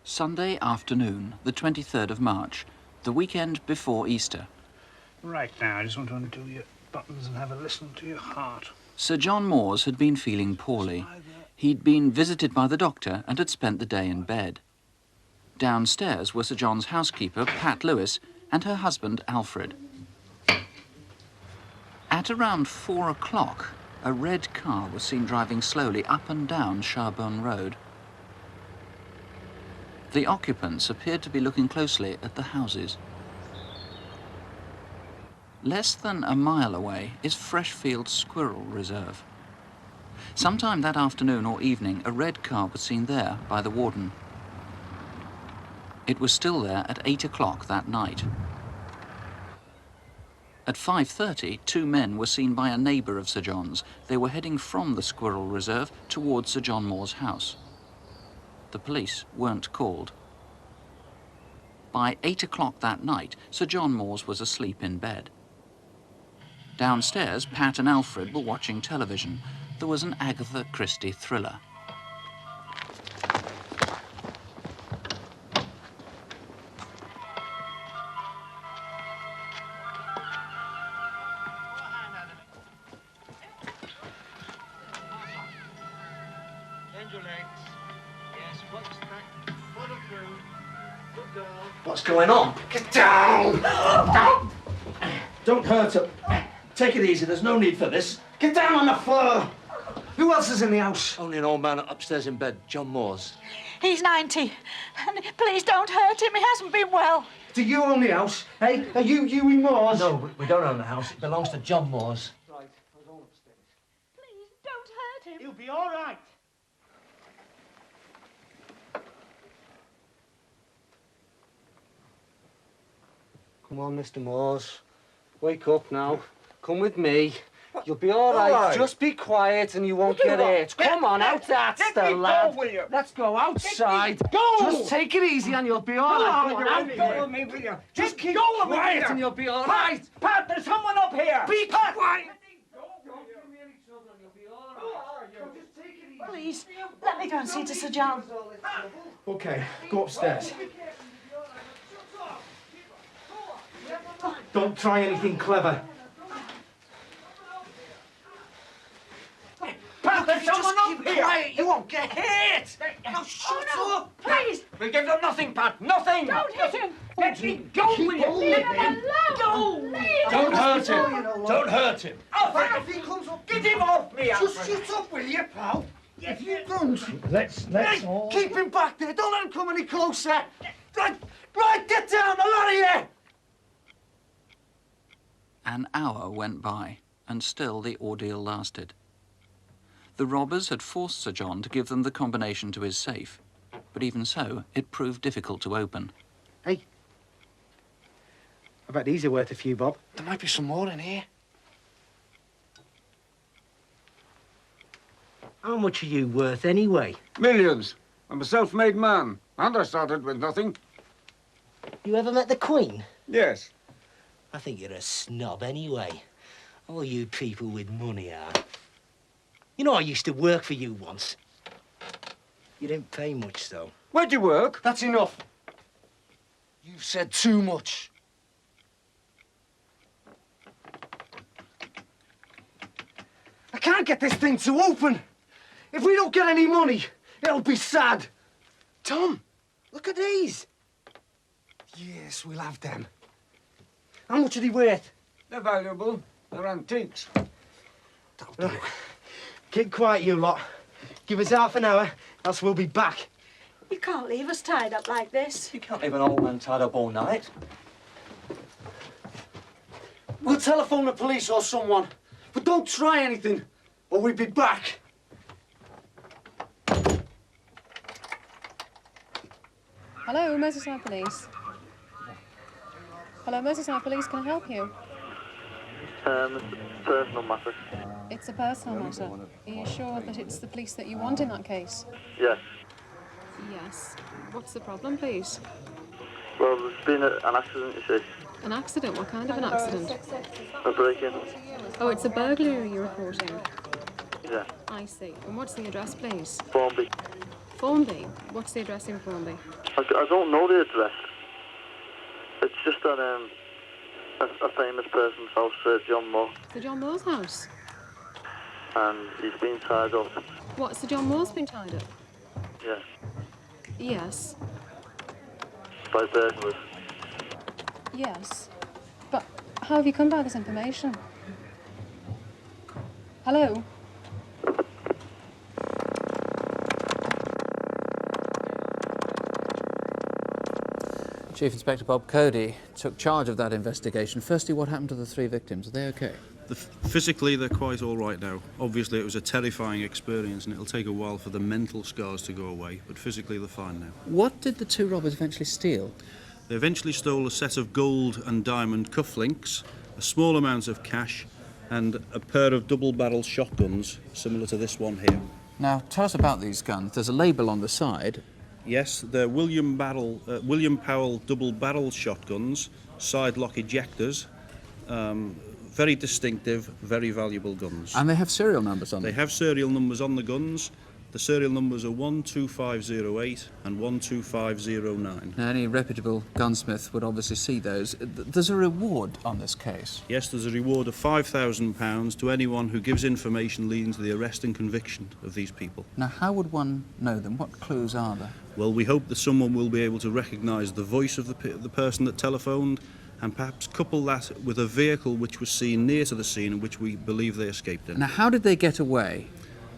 Sunday afternoon, the 23rd of March, the weekend before Easter. Right now, I just want to undo your buttons and have a listen to your heart. Sir John Moores had been feeling poorly. He'd been visited by the doctor and had spent the day in bed. Downstairs were Sir John's housekeeper, Pat Lewis, and her husband, Alfred. At around 4 o'clock, a red car was seen driving slowly up and down Sharburn Road. The occupants appeared to be looking closely at the houses. Less than a mile away is Freshfield Squirrel Reserve. Sometime that afternoon or evening, a red car was seen there by the warden. It was still there at 8 o'clock that night. At 5:30, 2 men were seen by a neighbour of Sir John's. They were heading from the Squirrel Reserve towards Sir John Moore's house. The police weren't called. By 8 o'clock that night, Sir John Moores was asleep in bed. Downstairs, Pat and Alfred were watching television. There was an Agatha Christie thriller. What's going on? Get down! Don't hurt her. Take it easy, there's no need for this. Get down on the floor! Who else is in the house? Only an old man upstairs in bed, John Moores. He's 90. And please don't hurt him. He hasn't been well. Do you own the house? Hey, are you Huey Moores? No, we don't own the house. It belongs to John Moores. Right, I'll go upstairs. Please don't hurt him. He'll be all right. Come on, Mr. Moores. Wake up now. Come with me. You'll be all right. Just be quiet and you won't get hurt. Come on, out that's the lad. Let's go outside. Go! Just take it easy and you'll be all right. Come on, out, go with me, will you? Just keep quiet and you'll be all right. Pat, there's someone up here! Be quiet! Please, let me go and see to Sir John. Okay, go upstairs. Don't try anything clever. Pat, there's someone up here! Quiet, you won't get hit! Now shut up! Please! We'll give them nothing, Pat, nothing! Don't hit him! Let me go, will you? Leave him alone! Don't hurt him! Don't hurt him! Alfred, If he comes up, get him off me, Alfred! just shut up, will you, pal? If you don't... Let's Hey, all... keep him back there. Don't let him come any closer. Right, get down. A lot of you. An hour went by, and still the ordeal lasted. The robbers had forced Sir John to give them the combination to his safe, but even so, it proved difficult to open. Hey, I bet these are worth a few, Bob. There might be some more in here. How much are you worth anyway? Millions. I'm a self-made man, and I started with nothing. You ever met the Queen? Yes. I think you're a snob anyway. All you people with money are. You know, I used to work for you once. You didn't pay much, though. Where'd you work? That's enough. You've said too much. I can't get this thing to open. If we don't get any money, it'll be sad. Tom, look at these. Yes, we'll have them. How much are they worth? They're valuable. They're antiques. Look, keep quiet, you lot. Give us half an hour, else we'll be back. You can't leave us tied up like this. You can't leave an old man tied up all night. We'll telephone the police or someone. But don't try anything, or we'll be back. Hello, Merseyside Police. Hello, Merseyside Police, can I help you? Personal matter. It's a personal matter. Are you sure that it's the police that you want in that case? Yes. Yes. What's the problem, please? Well, there's been an accident, you see. An accident? What kind of an accident? A break-in. Oh, it's a burglary you're reporting. Yeah. I see. And what's the address, please? Formby. Formby? What's the address in Formby? I don't know the address. It's just at a famous person's house, John Moore, Sir John Moore's house? and he's been tied up. What, Sir John Moore's been tied up? Yeah. Yes. By burglars. Yes. But how have you come by this information? Hello? Chief Inspector Bob Cody took charge of that investigation. Firstly, what happened to the 3 victims? Are they okay? Physically, they're quite all right now. Obviously, it was a terrifying experience, and it'll take a while for the mental scars to go away, but physically, they're fine now. What did the 2 robbers eventually steal? They eventually stole a set of gold and diamond cufflinks, a small amount of cash, and a pair of double-barrel shotguns, similar to this one here. Now, tell us about these guns. There's a label on the side. Yes, they're William Powell double-barrel shotguns, side-lock ejectors, very distinctive, very valuable guns. And they have serial numbers on them? They have serial numbers on the guns. The serial numbers are 12508 and 12509. Now, any reputable gunsmith would obviously see those. There's a reward on this case. Yes, there's a reward of £5,000 to anyone who gives information leading to the arrest and conviction of these people. Now, how would one know them? What clues are there? Well, we hope that someone will be able to recognise the voice of the person that telephoned, and perhaps couple that with a vehicle which was seen near to the scene and which we believe they escaped in. Now, how did they get away?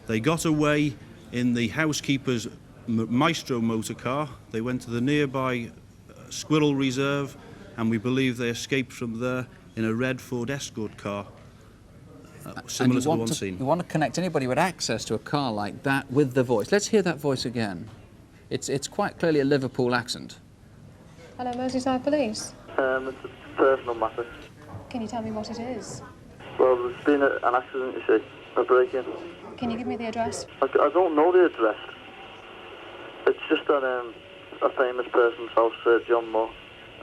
They got away in the housekeeper's Maestro motor car. They went to the nearby Squirrel Reserve, and we believe they escaped from there in a red Ford Escort car, similar to the one seen. You want to connect anybody with access to a car like that with the voice. Let's hear that voice again. It's quite clearly a Liverpool accent. Hello, Merseyside Police. It's a personal matter. Can you tell me what it is? Well, there's been an accident, you see. A break-in. Can you give me the address? I don't know the address. It's just at a famous person's house, John Moore,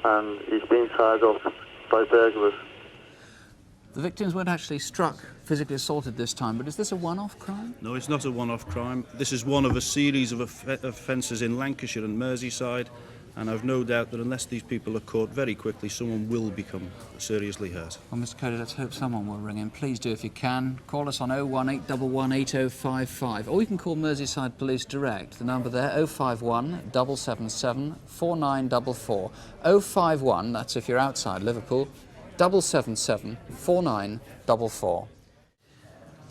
and he's been tied up by burglars. The victims weren't actually struck, physically assaulted this time, but is this a one-off crime? No, it's not a one-off crime. This is one of a series of offences in Lancashire and Merseyside, and I've no doubt that unless these people are caught very quickly, someone will become seriously hurt. Well, Mr. Cody, let's hope someone will ring in. Please do if you can. Call us on 01811 8055, or you can call Merseyside Police direct. The number there, 051 777 4944. 051, that's if you're outside Liverpool, 777 4944.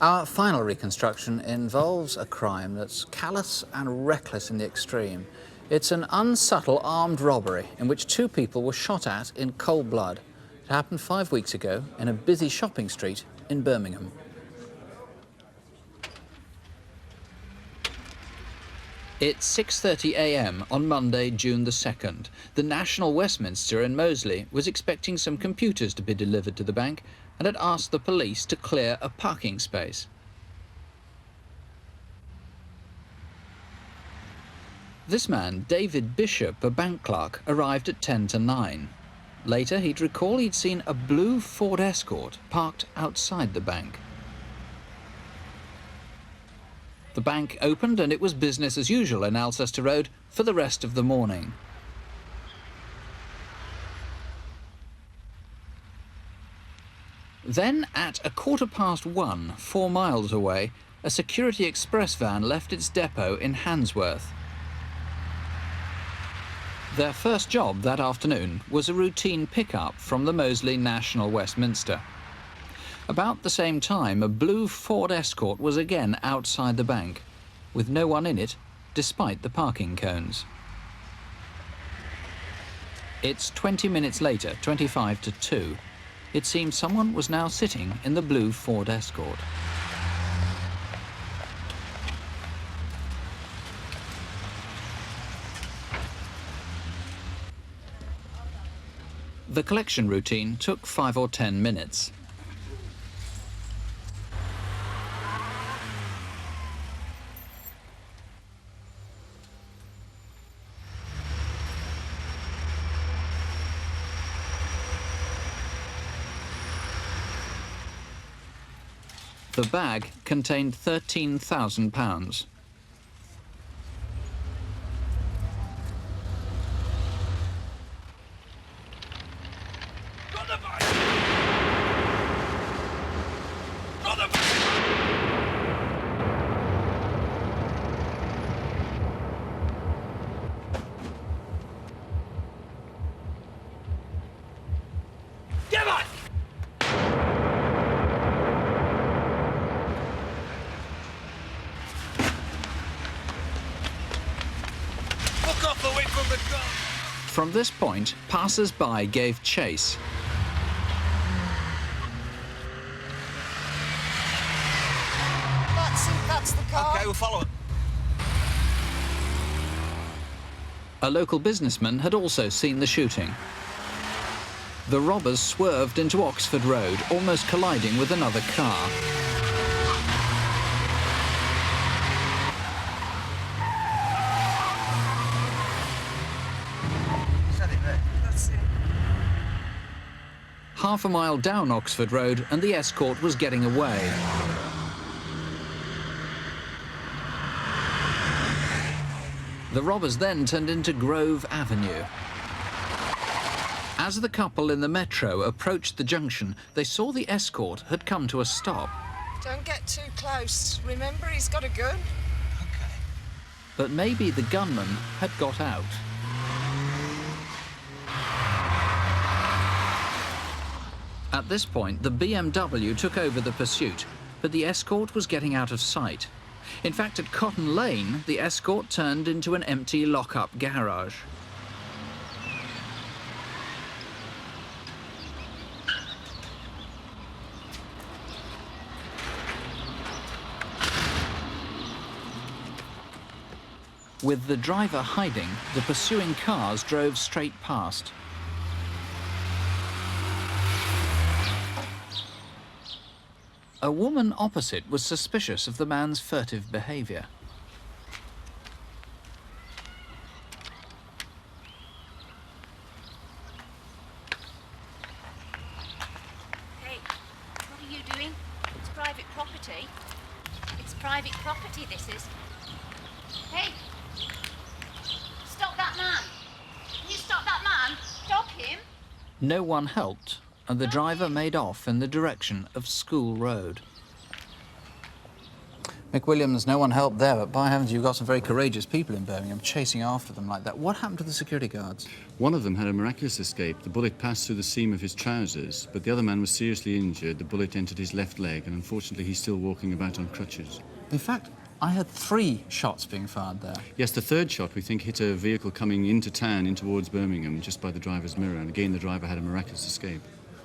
Our final reconstruction involves a crime that's callous and reckless in the extreme. It's an unsubtle armed robbery in which 2 people were shot at in cold blood. It happened 5 weeks ago in a busy shopping street in Birmingham. It's 6:30 a.m. on Monday, June the 2nd. The National Westminster in Moseley was expecting some computers to be delivered to the bank and had asked the police to clear a parking space. This man, David Bishop, a bank clerk, arrived at 10 to 9. Later, he'd recall he'd seen a blue Ford Escort parked outside the bank. The bank opened and it was business as usual in Alcester Road for the rest of the morning. Then, at 1:15, 4 miles away, a security express van left its depot in Handsworth. Their first job that afternoon was a routine pickup from the Moseley National Westminster. About the same time, a blue Ford Escort was again outside the bank, with no one in it, despite the parking cones. It's 20 minutes later, 25 to 2. It seems someone was now sitting in the blue Ford Escort. The collection routine took 5 or 10 minutes. The bag contained £13,000. From this point, passers-by gave chase. That's the car. OK, we'll follow it. A local businessman had also seen the shooting. The robbers swerved into Oxford Road, almost colliding with another car. Half a mile down Oxford Road, and the escort was getting away. The robbers then turned into Grove Avenue. As the couple in the metro approached the junction, they saw the escort had come to a stop. Don't get too close. Remember, he's got a gun. But maybe the gunman had got out. At this point, the BMW took over the pursuit, but the escort was getting out of sight. In fact, at Cotton Lane, the escort turned into an empty lock-up garage. With the driver hiding, the pursuing cars drove straight past. A woman opposite was suspicious of the man's furtive behaviour. Hey, what are you doing? It's private property. It's private property, this is. Hey! Stop that man! Can you stop that man? Stop him! No one helped, and the driver made off in the direction of School Road. Mick Williams, no one helped there, but by heavens, you've got some very courageous people in Birmingham chasing after them like that. What happened to the security guards? One of them had a miraculous escape. The bullet passed through the seam of his trousers, but the other man was seriously injured. The bullet entered his left leg, and unfortunately, he's still walking about on crutches. In fact, I heard 3 shots being fired there. Yes, the third shot, we think, hit a vehicle coming into town, in towards Birmingham, just by the driver's mirror, and again, the driver had a miraculous escape.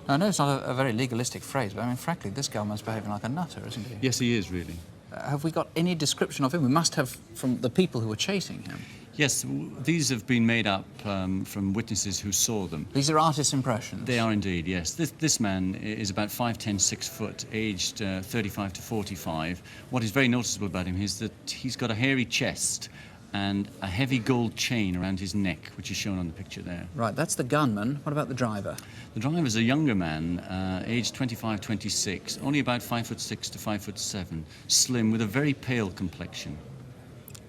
I know it's not a very legalistic phrase, but I mean, frankly, this guy's behaving like a nutter, isn't he? Yes, he is, really. Have we got any description of him? We must have from the people who were chasing him. Yes, these have been made up from witnesses who saw them. These are artist impressions? They are indeed, yes. This man is about 5'10", 6 foot, aged 35 to 45. What is very noticeable about him is that he's got a hairy chest and a heavy gold chain around his neck, which is shown on the picture there. Right, that's the gunman. What about the driver? The driver's a younger man, aged 25, 26, only about 5'6" to 5'7", slim, with a very pale complexion.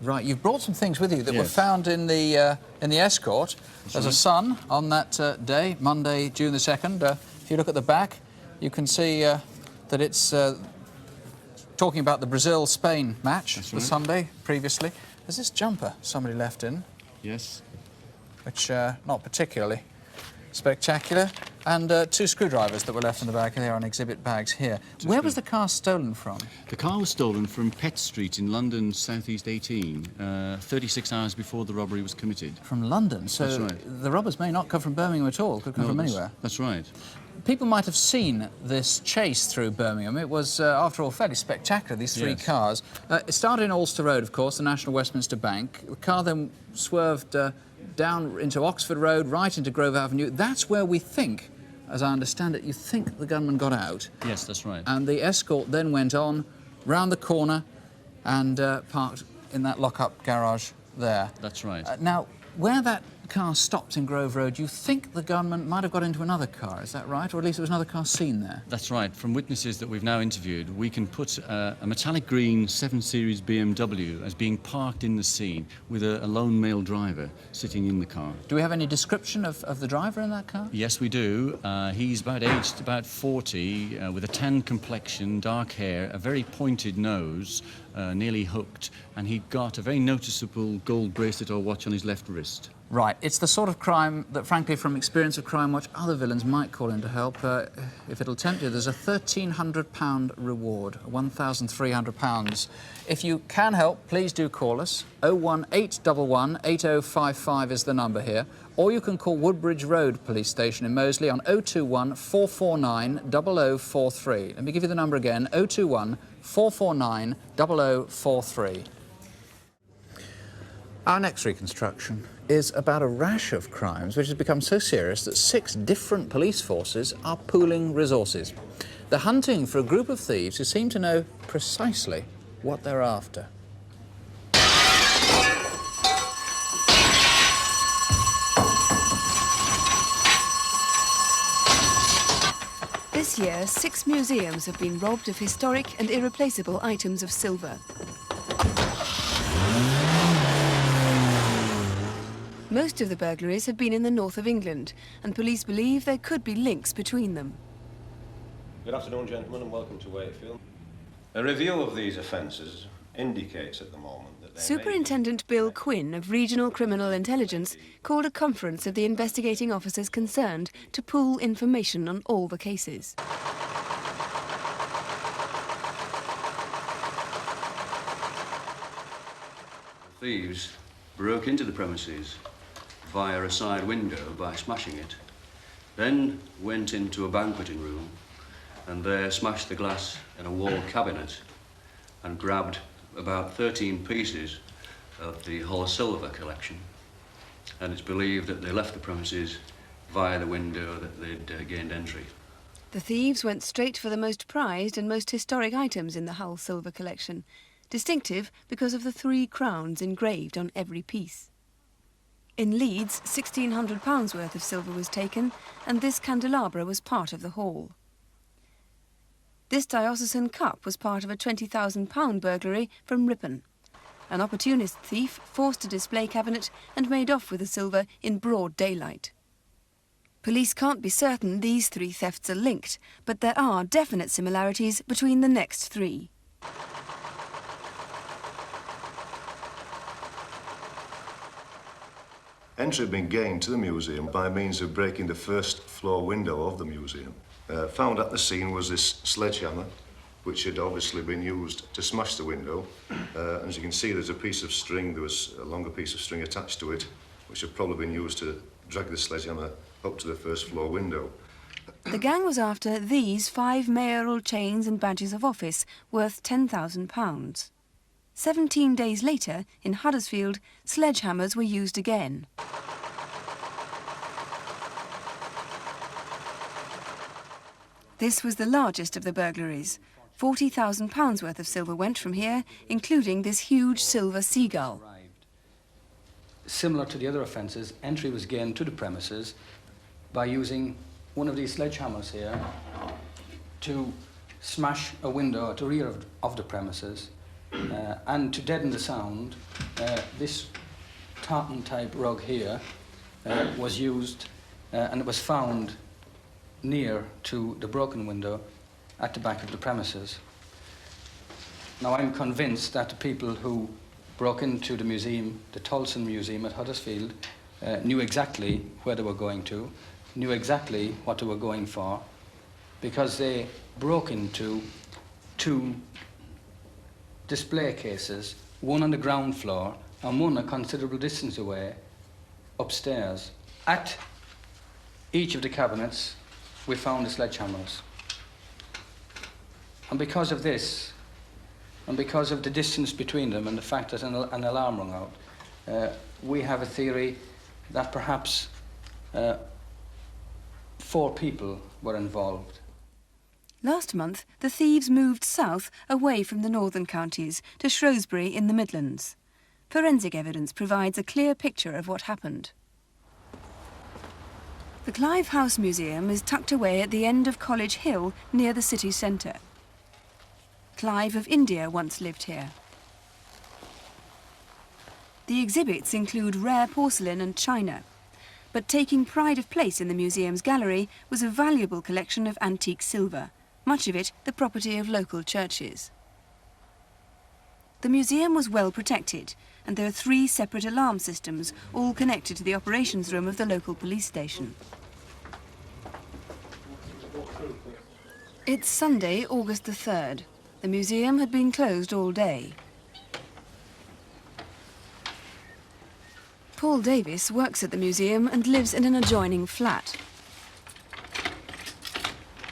Right, you've brought some things with you that were Yes. found in the escort. There's a sun on that day, Monday, June the 2nd. If you look at the back, you can see that it's talking about the Brazil-Spain match, the Sunday previously. There's this jumper somebody left in. Yes. Which, not particularly spectacular. And 2 screwdrivers that were left in the bag. They are on exhibit bags here. Where was the car stolen from? The car was stolen from Pett Street in London, Southeast 18, 36 hours before the robbery was committed. From London? So That's right. the robbers may not come from Birmingham at all. Could come from anywhere. That's right. People might have seen this chase through Birmingham. It was, after all, fairly spectacular, these 3 Yes. cars. It started in Ulster Road, of course, the National Westminster Bank. The car then swerved down into Oxford Road, right into Grove Avenue. That's where we think, as I understand it, you think the gunman got out. Yes, that's right. And the escort then went on, round the corner, and parked in that lock-up garage there. That's right. Now, where that the car stopped in Grove Road, you think the gunman might have got into another car, is that right? Or at least there was another car seen there? That's right. From witnesses that we've now interviewed, we can put a metallic green 7 Series BMW as being parked in the scene with a lone male driver sitting in the car. Do we have any description of the driver in that car? Yes, we do. He's aged about 40, with a tan complexion, dark hair, a very pointed nose, nearly hooked, and he got a very noticeable gold bracelet or watch on his left wrist. Right. It's the sort of crime that, frankly, from experience of Crimewatch, other villains might call in to help. If it'll tempt you, there's a £1,300 reward, £1,300. If you can help, please do call us. 01811 8055 is the number here. Or you can call Woodbridge Road Police Station in Moseley on 021 449 0043. Let me give you the number again, 021 449 0043. Our next reconstruction is about a rash of crimes which has become so serious that 6 different police forces are pooling resources. They're hunting for a group of thieves who seem to know precisely what they're after. This year, 6 museums have been robbed of historic and irreplaceable items of silver. Most of the burglaries have been in the north of England, and police believe there could be links between them. Good afternoon, gentlemen, and welcome to Wakefield. A review of these offences indicates at the moment that Superintendent Bill Quinn of Regional Criminal Intelligence called a conference of the investigating officers concerned to pool information on all the cases. Thieves broke into the premises via a side window by smashing it, then went into a banqueting room and there smashed the glass in a wall cabinet and grabbed about 13 pieces of the Hull silver collection. And it's believed that they left the premises via the window that they'd gained entry. The thieves went straight for the most prized and most historic items in the Hull silver collection, distinctive because of the 3 crowns engraved on every piece. In Leeds, £1,600 worth of silver was taken, and this candelabra was part of the haul. This diocesan cup was part of a £20,000 burglary from Ripon. An opportunist thief forced a display cabinet and made off with the silver in broad daylight. Police can't be certain these 3 thefts are linked, but there are definite similarities between the next 3. Entry had been gained to the museum by means of breaking the first floor window of the museum. Found at the scene was this sledgehammer, which had obviously been used to smash the window. As you can see, there's a piece of string, there was a longer piece of string attached to it, which had probably been used to drag the sledgehammer up to the first floor window. The gang was after these 5 mayoral chains and badges of office worth £10,000. 17 days later, in Huddersfield, sledgehammers were used again. This was the largest of the burglaries. £40,000 worth of silver went from here, including this huge silver seagull. Similar to the other offences, entry was gained to the premises by using one of these sledgehammers here to smash a window at the rear of the premises. And to deaden the sound, this tartan-type rug here was used, and it was found near to the broken window at the back of the premises. Now, I'm convinced that the people who broke into the museum, the Tolson Museum at Huddersfield, knew exactly where they were going to, knew exactly what they were going for, because they broke into 2 display cases, one on the ground floor and one a considerable distance away upstairs. At each of the cabinets, we found the sledgehammers. And because of this, and because of the distance between them and the fact that an alarm rang out, we have a theory that perhaps 4 people were involved. Last month, the thieves moved south away from the northern counties to Shrewsbury in the Midlands. Forensic evidence provides a clear picture of what happened. The Clive House Museum is tucked away at the end of College Hill near the city centre. Clive of India once lived here. The exhibits include rare porcelain and china, but taking pride of place in the museum's gallery was a valuable collection of antique silver, much of it the property of local churches. The museum was well protected, and there are 3 separate alarm systems, all connected to the operations room of the local police station. It's Sunday, August the 3rd. The museum had been closed all day. Paul Davis works at the museum and lives in an adjoining flat.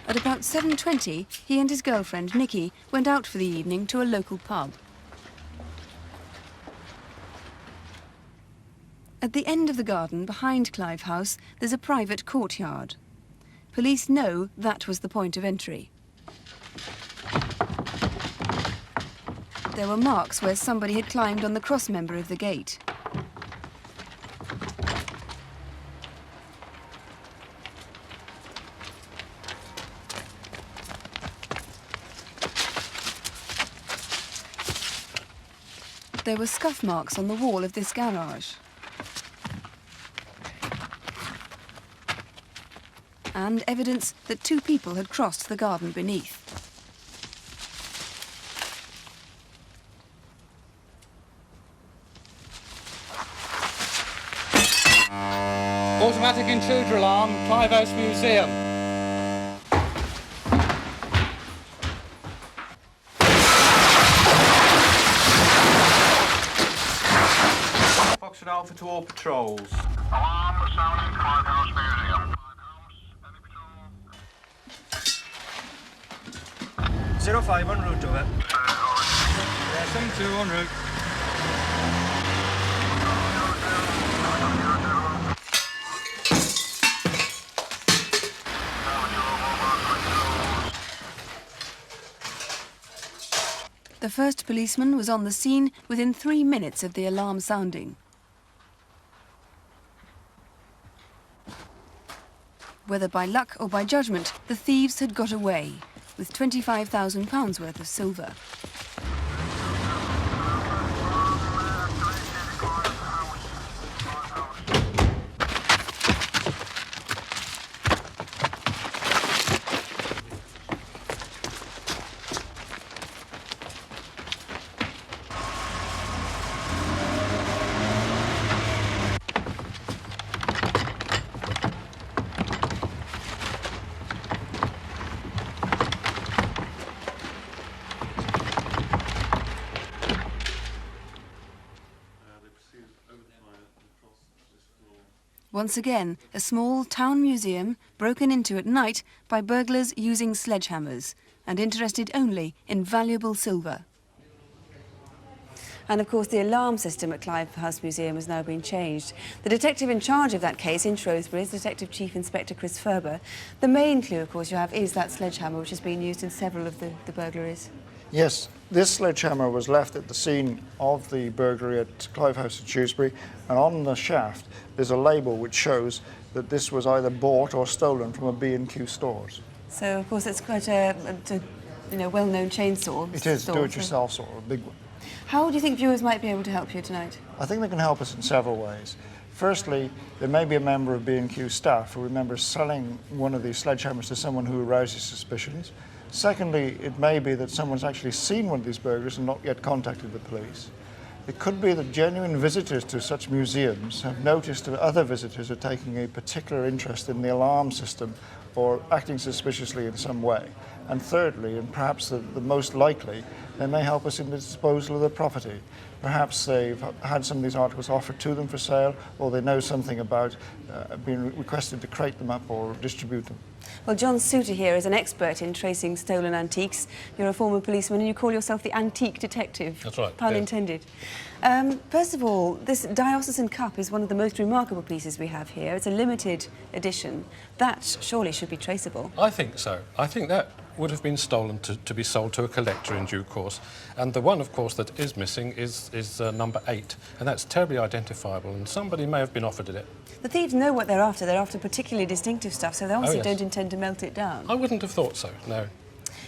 At about 7:20, he and his girlfriend, Nikki, went out for the evening to a local pub. At the end of the garden, behind Clive House, there's a private courtyard. Police know that was the point of entry. There were marks where somebody had climbed on the cross member of the gate. There were scuff marks on the wall of this garage. And evidence that 2 people had crossed the garden beneath. Automatic intruder alarm, Clive House Museum. Foxtrot Alpha to all patrols. Alarm sounding Clive House Museum. 05 en route over. Yeah, 72 en route. The first policeman was on the scene within 3 minutes of the alarm sounding. Whether by luck or by judgment, the thieves had got away with £25,000 worth of silver. Once again, a small town museum broken into at night by burglars using sledgehammers and interested only in valuable silver. And of course the alarm system at Clive House Museum has now been changed. The detective in charge of that case in Shrewsbury is Detective Chief Inspector Chris Ferber. The main clue, of course, you have is that sledgehammer which has been used in several of the burglaries. Yes, this sledgehammer was left at the scene of the burglary at Clive House in Shrewsbury, and on the shaft there's a label which shows that this was either bought or stolen from a B&Q stores. So, of course, it's quite a well-known chainsaw. It is, do-it-yourself saw, a big one. How do you think viewers might be able to help you tonight? I think they can help us in several ways. Firstly, there may be a member of B&Q staff who remembers selling one of these sledgehammers to someone who arouses suspicions. Secondly, it may be that someone's actually seen one of these burglars and not yet contacted the police. It could be that genuine visitors to such museums have noticed that other visitors are taking a particular interest in the alarm system or acting suspiciously in some way. And thirdly, and perhaps the most likely, they may help us in the disposal of the property. Perhaps they've had some of these articles offered to them for sale, or they know something about being requested to crate them up or distribute them. Well, John Souter here is an expert in tracing stolen antiques. You're a former policeman and you call yourself the antique detective. That's right. Pun yeah. intended. First of all, this diocesan cup is one of the most remarkable pieces we have here. It's a limited edition. That surely should be traceable. I think so. I think that would have been stolen to be sold to a collector in due course. And the one, of course, that is missing is number 8, and that's terribly identifiable, and somebody may have been offered it. The thieves know what they're after. They're after particularly distinctive stuff, so they obviously yes. don't intend to melt it down. I wouldn't have thought so, no.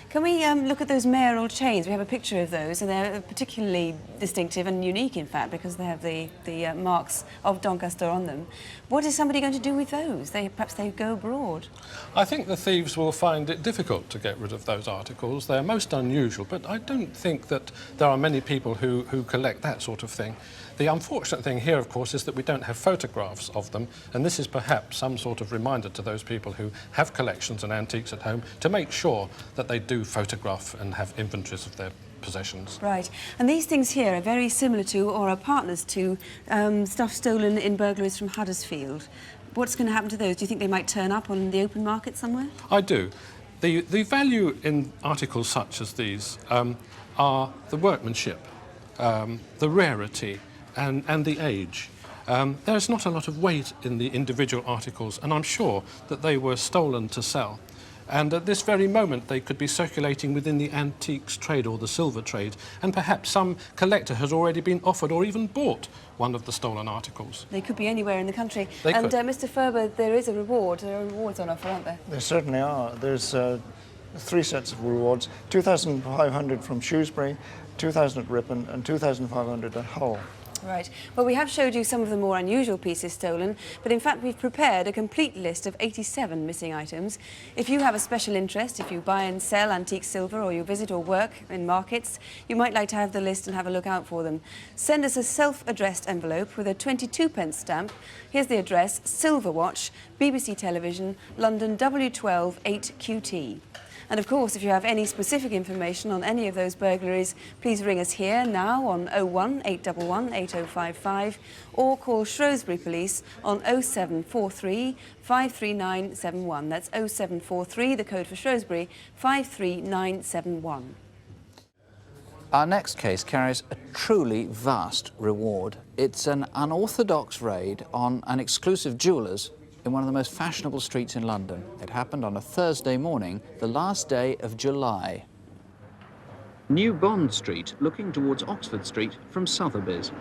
Can we look at those mayoral chains? We have a picture of those, and they're particularly distinctive and unique, in fact, because they have the marks of Doncaster on them. What is somebody going to do with those? Perhaps they go abroad. I think the thieves will find it difficult to get rid of those articles. They're most unusual, but I don't think that there are many people who collect that sort of thing. The unfortunate thing here, of course, is that we don't have photographs of them, and this is perhaps some sort of reminder to those people who have collections and antiques at home to make sure that they do photograph and have inventories of their possessions. Right. And these things here are very similar to, or are partners to, stuff stolen in burglaries from Huddersfield. What's going to happen to those? Do you think they might turn up on the open market somewhere? I do. The value in articles such as these are the workmanship, the rarity, and the age. There's not a lot of weight in the individual articles, and I'm sure that they were stolen to sell. And at this very moment, they could be circulating within the antiques trade or the silver trade, and perhaps some collector has already been offered or even bought one of the stolen articles. They could be anywhere in the country. They and could. Mr. Ferber, there is a reward. There are rewards on offer, aren't there? There certainly are. There's 3 sets of rewards: 2,500 from Shrewsbury, 2,000 at Ripon, and 2,500 at Hull. Right. Well, we have showed you some of the more unusual pieces stolen, but in fact we've prepared a complete list of 87 missing items. If you have a special interest, if you buy and sell antique silver, or you visit or work in markets, you might like to have the list and have a look out for them. Send us a self-addressed envelope with a 22p stamp. Here's the address: Silver Watch, BBC Television, London W12 8QT. And of course, if you have any specific information on any of those burglaries, please ring us here now on 01 811 8055 or call Shrewsbury Police on 0743 53971. That's 0743, the code for Shrewsbury, 53971. Our next case carries a truly vast reward. It's an unorthodox raid on an exclusive jeweller's in one of the most fashionable streets in London. It happened on a Thursday morning, the last day of July. New Bond Street, looking towards Oxford Street from Sotheby's.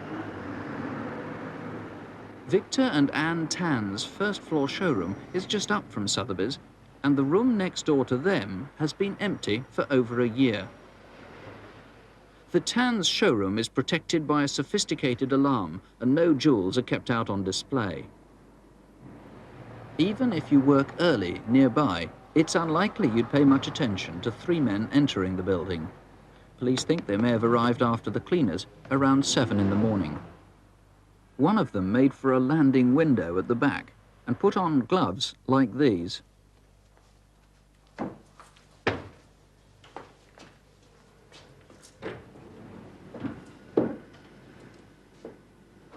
Victor and Anne Tan's first-floor showroom is just up from Sotheby's, and the room next door to them has been empty for over a year. The Tan's showroom is protected by a sophisticated alarm, and no jewels are kept out on display. Even if you work early nearby, it's unlikely you'd pay much attention to 3 men entering the building. Police think they may have arrived after the cleaners around 7 in the morning. One of them made for a landing window at the back and put on gloves like these.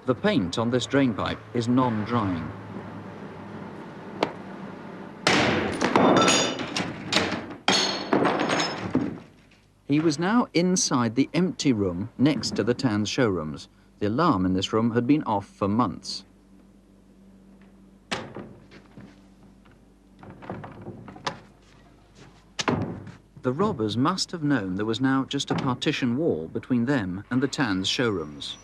The paint on this drainpipe is non-drying. He was now inside the empty room next to the Tan's showrooms. The alarm in this room had been off for months. The robbers must have known there was now just a partition wall between them and the Tan's showrooms.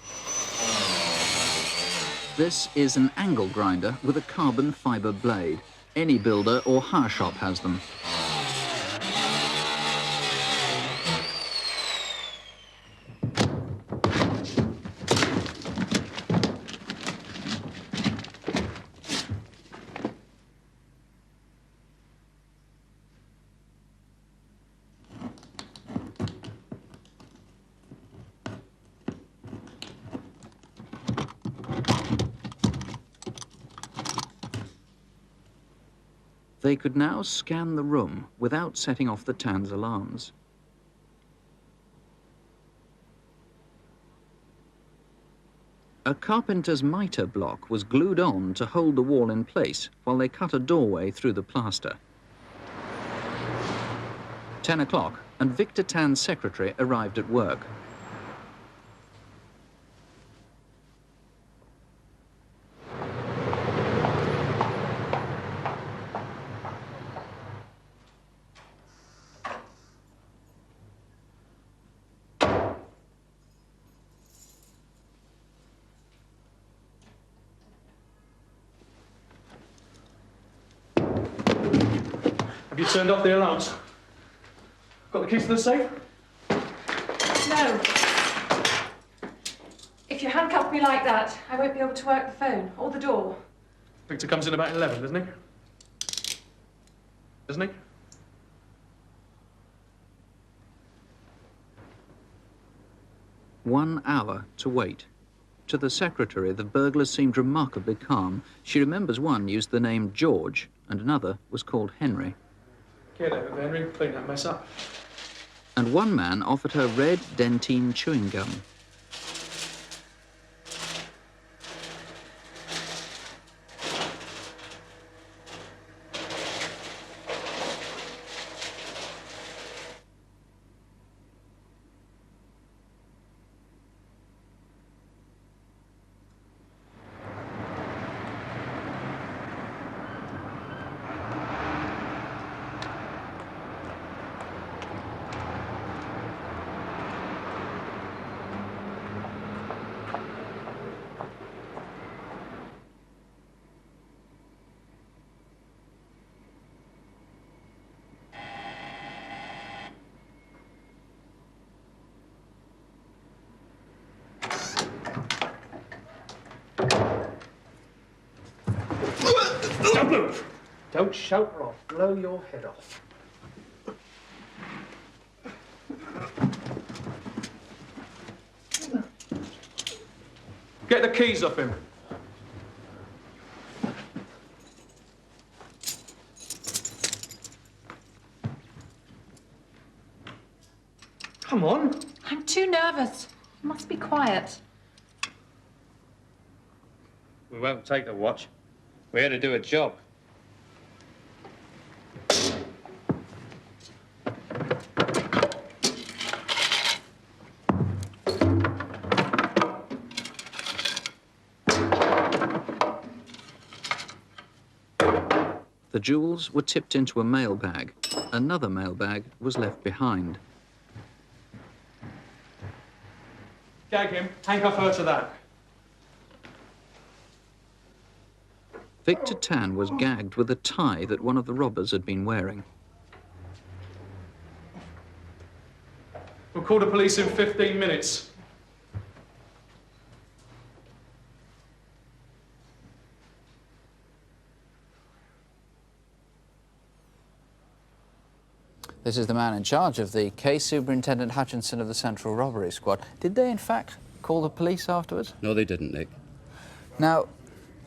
This is an angle grinder with a carbon fibre blade. Any builder or hire shop has them. They could now scan the room without setting off the Tan's alarms. A carpenter's mitre block was glued on to hold the wall in place while they cut a doorway through the plaster. 10 o'clock, and Victor Tan's secretary arrived at work. Have you turned off the alarms? Got the keys to the safe? No. If you handcuff me like that, I won't be able to work the phone or the door. Victor comes in about 11, doesn't he? Doesn't he? One hour to wait. To the secretary, the burglars seemed remarkably calm. She remembers one used the name George, and another was called Henry. Get over, Henry. Clean that mess up. And one man offered her red dentine chewing gum. Don't move! Don't shout or I'll blow your head off. Get the keys off him. Come on. I'm too nervous. You must be quiet. We won't take the watch. We're here to do a job. The jewels were tipped into a mailbag. Another mailbag was left behind. Gag him. Handcuff her to that. Victor Tan was gagged with a tie that one of the robbers had been wearing. We'll call the police in 15 minutes. This is the man in charge of the case, Superintendent Hutchinson of the Central Robbery Squad. Did they, in fact, call the police afterwards? No, they didn't, Nick. Now,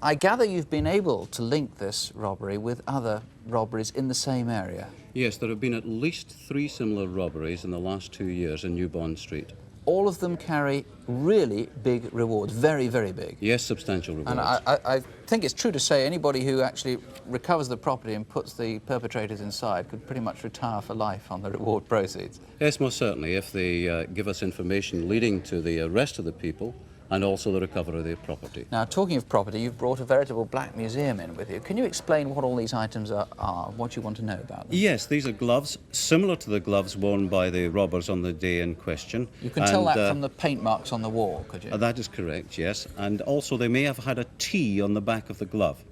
I gather you've been able to link this robbery with other robberies in the same area. Yes, there have been at least 3 similar robberies in the last 2 years in New Bond Street. All of them carry really big rewards, very, very big. Yes, substantial rewards. And I think it's true to say anybody who actually recovers the property and puts the perpetrators inside could pretty much retire for life on the reward proceeds. Yes, most certainly, if they give us information leading to the arrest of the people and also the recovery of their property. Now, talking of property, you've brought a veritable black museum in with you. Can you explain what all these items are, what you want to know about them? Yes, these are gloves, similar to the gloves worn by the robbers on the day in question. You can tell that from the paint marks on the wall, could you? That is correct, yes. And also they may have had a T on the back of the glove.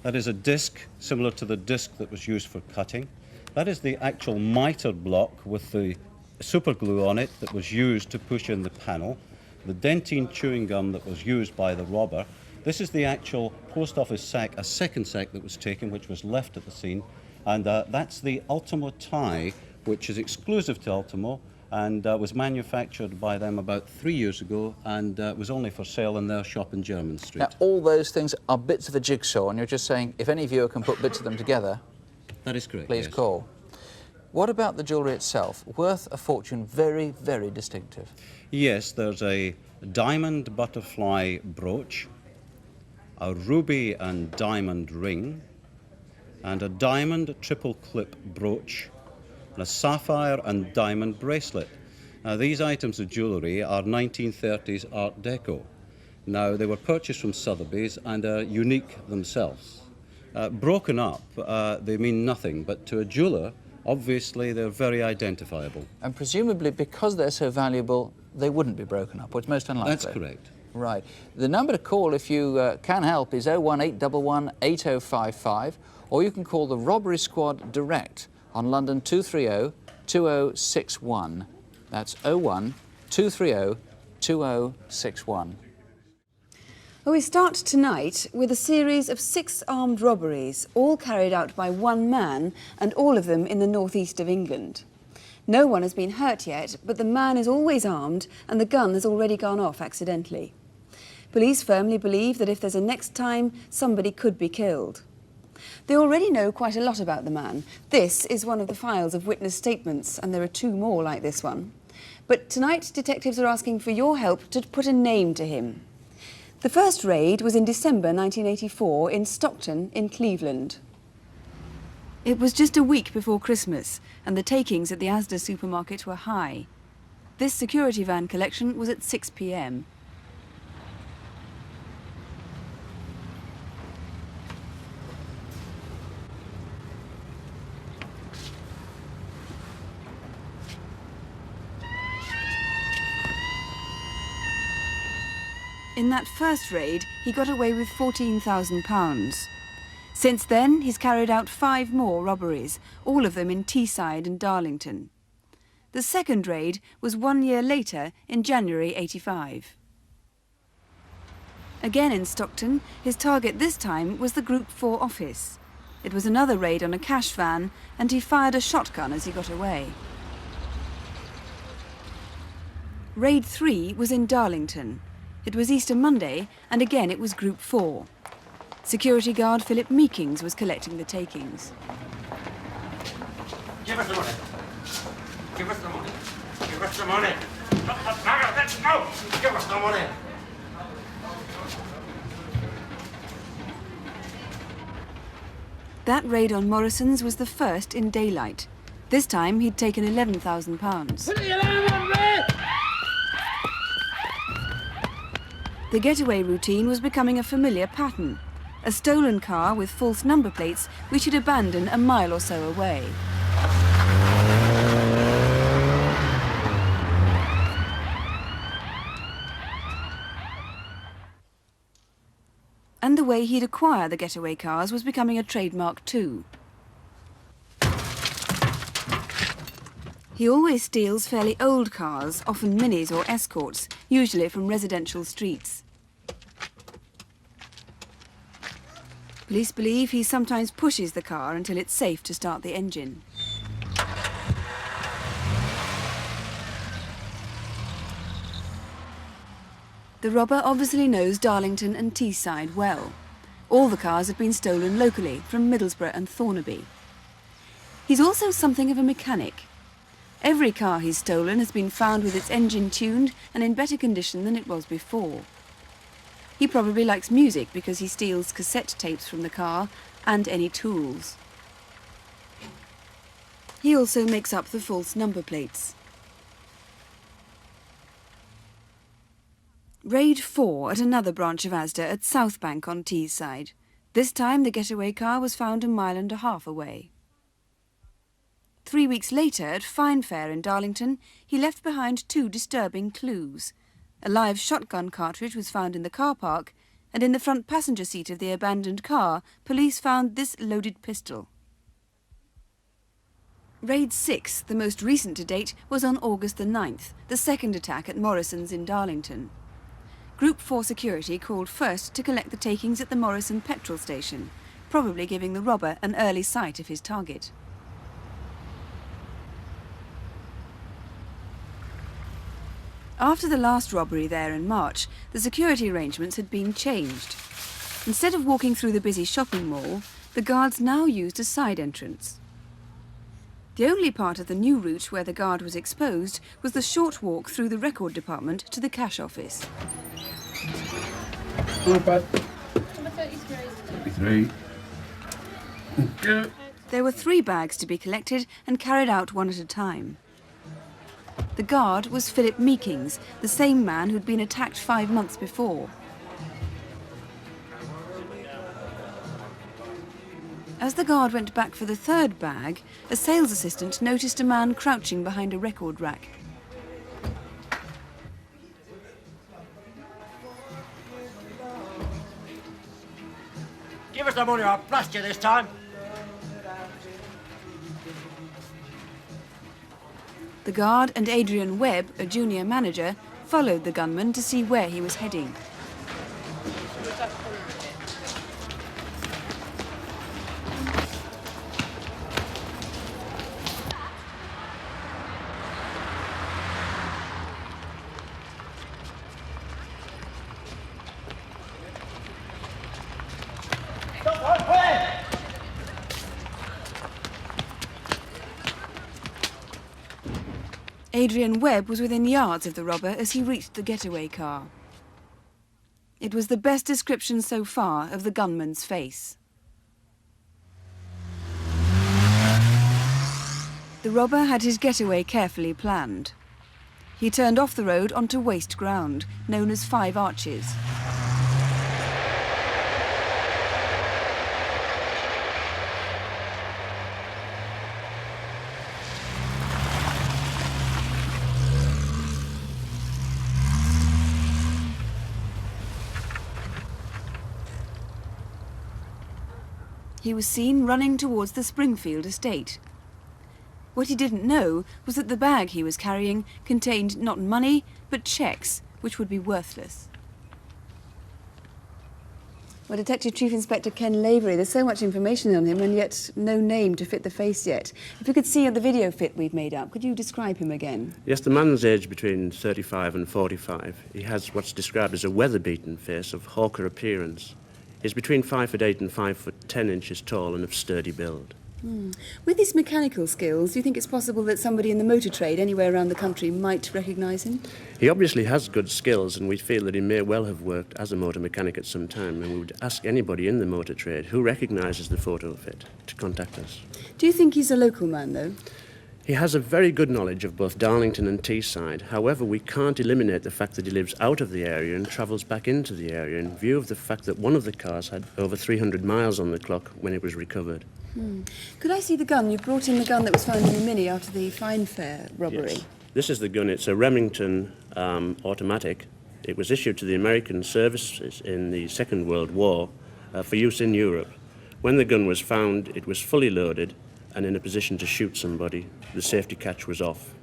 That is a disc, similar to the disc that was used for cutting. That is the actual mitre block with the super glue on it that was used to push in the panel. The dentine chewing gum that was used by the robber. This is the actual post office sack, a second sack that was taken, which was left at the scene. And that's the Ultimo tie, which is exclusive to Ultimo and was manufactured by them about 3 years ago and was only for sale in their shop in Jermyn Street. Now, all those things are bits of a jigsaw, and you're just saying if any viewer can put bits of them together, that is correct, please yes. call. What about the jewellery itself? Worth a fortune, very, very distinctive. Yes, there's a diamond butterfly brooch, a ruby and diamond ring, and a diamond triple clip brooch and a sapphire and diamond bracelet. Now, these items of jewellery are 1930s Art Deco. Now, they were purchased from Sotheby's and are unique themselves. Broken up, they mean nothing, but to a jeweller, obviously, they're very identifiable. And presumably, because they're so valuable, they wouldn't be broken up, or it's most unlikely. That's correct. Right. The number to call if you can help is 01811 8055, or you can call the Robbery Squad direct on London 230 2061. That's 01 230 2061. Well, we start tonight with a series of 6 armed robberies, all carried out by one man, and all of them in the northeast of England. No one has been hurt yet, but the man is always armed and the gun has already gone off accidentally. Police firmly believe that if there's a next time, somebody could be killed. They already know quite a lot about the man. This is one of the files of witness statements, and there are 2 more like this one. But tonight, detectives are asking for your help to put a name to him. The first raid was in December 1984 in Stockton in Cleveland. It was just a week before Christmas, and the takings at the Asda supermarket were high. This security van collection was at 6 p.m. In that first raid, he got away with £14,000. Since then, he's carried out 5 more robberies, all of them in Teesside and Darlington. The second raid was 1 year later, in January '85. Again in Stockton, his target this time was the Group 4 office. It was another raid on a cash van, and he fired a shotgun as he got away. Raid 3 was in Darlington. It was Easter Monday, and again it was Group 4. Security guard Philip Meekings was collecting the takings. Give us the money. Give us the money. Give us the money. Let's go. Give us the money. That raid on Morrison's was the first in daylight. This time he'd taken £11,000. Put the alarm on, man! The getaway routine was becoming a familiar pattern. A stolen car with false number plates which he'd abandon a mile or so away. And the way he'd acquire the getaway cars was becoming a trademark too. He always steals fairly old cars, often minis or escorts, usually from residential streets. Police believe he sometimes pushes the car until it's safe to start the engine. The robber obviously knows Darlington and Teesside well. All the cars have been stolen locally from Middlesbrough and Thornaby. He's also something of a mechanic. Every car he's stolen has been found with its engine tuned and in better condition than it was before. He probably likes music because he steals cassette tapes from the car and any tools. He also makes up the false number plates. Raid 4 at another branch of Asda at Southbank on Teesside. This time the getaway car was found 1.5 miles away. 3 weeks later, at Finefair in Darlington, he left behind 2 disturbing clues. A live shotgun cartridge was found in the car park, and in the front passenger seat of the abandoned car, police found this loaded pistol. Raid 6, the most recent to date, was on August the 9th, the second attack at Morrison's in Darlington. Group 4 security called first to collect the takings at the Morrison petrol station, probably giving the robber an early sight of his target. After the last robbery there in March, the security arrangements had been changed. Instead of walking through the busy shopping mall, the guards now used a side entrance. The only part of the new route where the guard was exposed was the short walk through the record department to the cash office. Number 33. 33. Thank you. There were 3 bags to be collected and carried out one at a time. The guard was Philip Meekings, the same man who'd been attacked 5 months before. As the guard went back for the 3rd bag, a sales assistant noticed a man crouching behind a record rack. Give us the money or I'll blast you this time. The guard and Adrian Webb, a junior manager, followed the gunman to see where he was heading. Adrian Webb was within yards of the robber as he reached the getaway car. It was the best description so far of the gunman's face. The robber had his getaway carefully planned. He turned off the road onto waste ground, known as 5 Arches. He was seen running towards the Springfield estate. What he didn't know was that the bag he was carrying contained not money, but cheques, which would be worthless. Well, Detective Chief Inspector Ken Lavery, there's so much information on him and yet no name to fit the face yet. If we could see the video fit we've made up, could you describe him again? Yes, the man's aged between 35 and 45. He has what's described as a weather-beaten face of hawker appearance. He's between 5'8" and 5'10" tall and of sturdy build. With his mechanical skills, do you think it's possible that somebody in the motor trade anywhere around the country might recognise him? He obviously has good skills, and we feel that he may well have worked as a motor mechanic at some time, and we would ask anybody in the motor trade who recognises the photo fit to contact us. Do you think he's a local man, though? He has a very good knowledge of both Darlington and Teesside. However, we can't eliminate the fact that he lives out of the area and travels back into the area in view of the fact that one of the cars had over 300 miles on the clock when it was recovered. Could I see the gun? You've brought in the gun that was found in the Mini after the Fine Fair robbery. Yes. This is the gun. It's a Remington automatic. It was issued to the American services in the Second World War for use in Europe. When the gun was found, it was fully loaded and in a position to shoot somebody. The safety catch was off.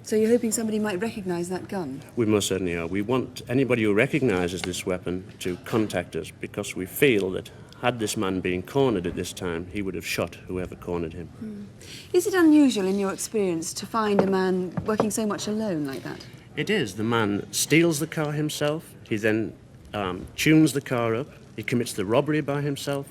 So you're hoping somebody might recognise that gun? We most certainly are. We want anybody who recognises this weapon to contact us because we feel that had this man been cornered at this time, he would have shot whoever cornered him. Is it unusual in your experience to find a man working so much alone like that? It is. The man steals the car himself. He then tunes the car up. He commits the robbery by himself.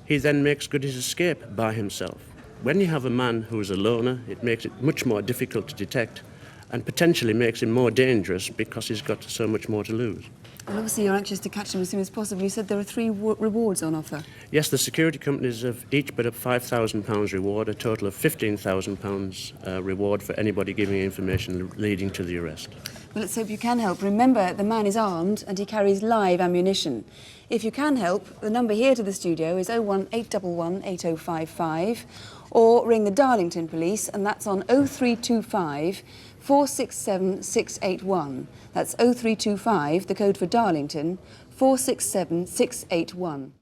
He then makes good his escape by himself. When you have a man who is a loner, it makes it much more difficult to detect and potentially makes him more dangerous because he's got so much more to lose. Well, obviously you're anxious to catch him as soon as possible. You said there are 3 rewards on offer. Yes, the security companies have each put up £5,000 reward, a total of £15,000 reward for anybody giving information leading to the arrest. Well, let's hope you can help. Remember, the man is armed and he carries live ammunition. If you can help, the number here to the studio is 01811 8055, or ring the Darlington Police, and that's on 0325 467 681. That's 0325, the code for Darlington, 467 681.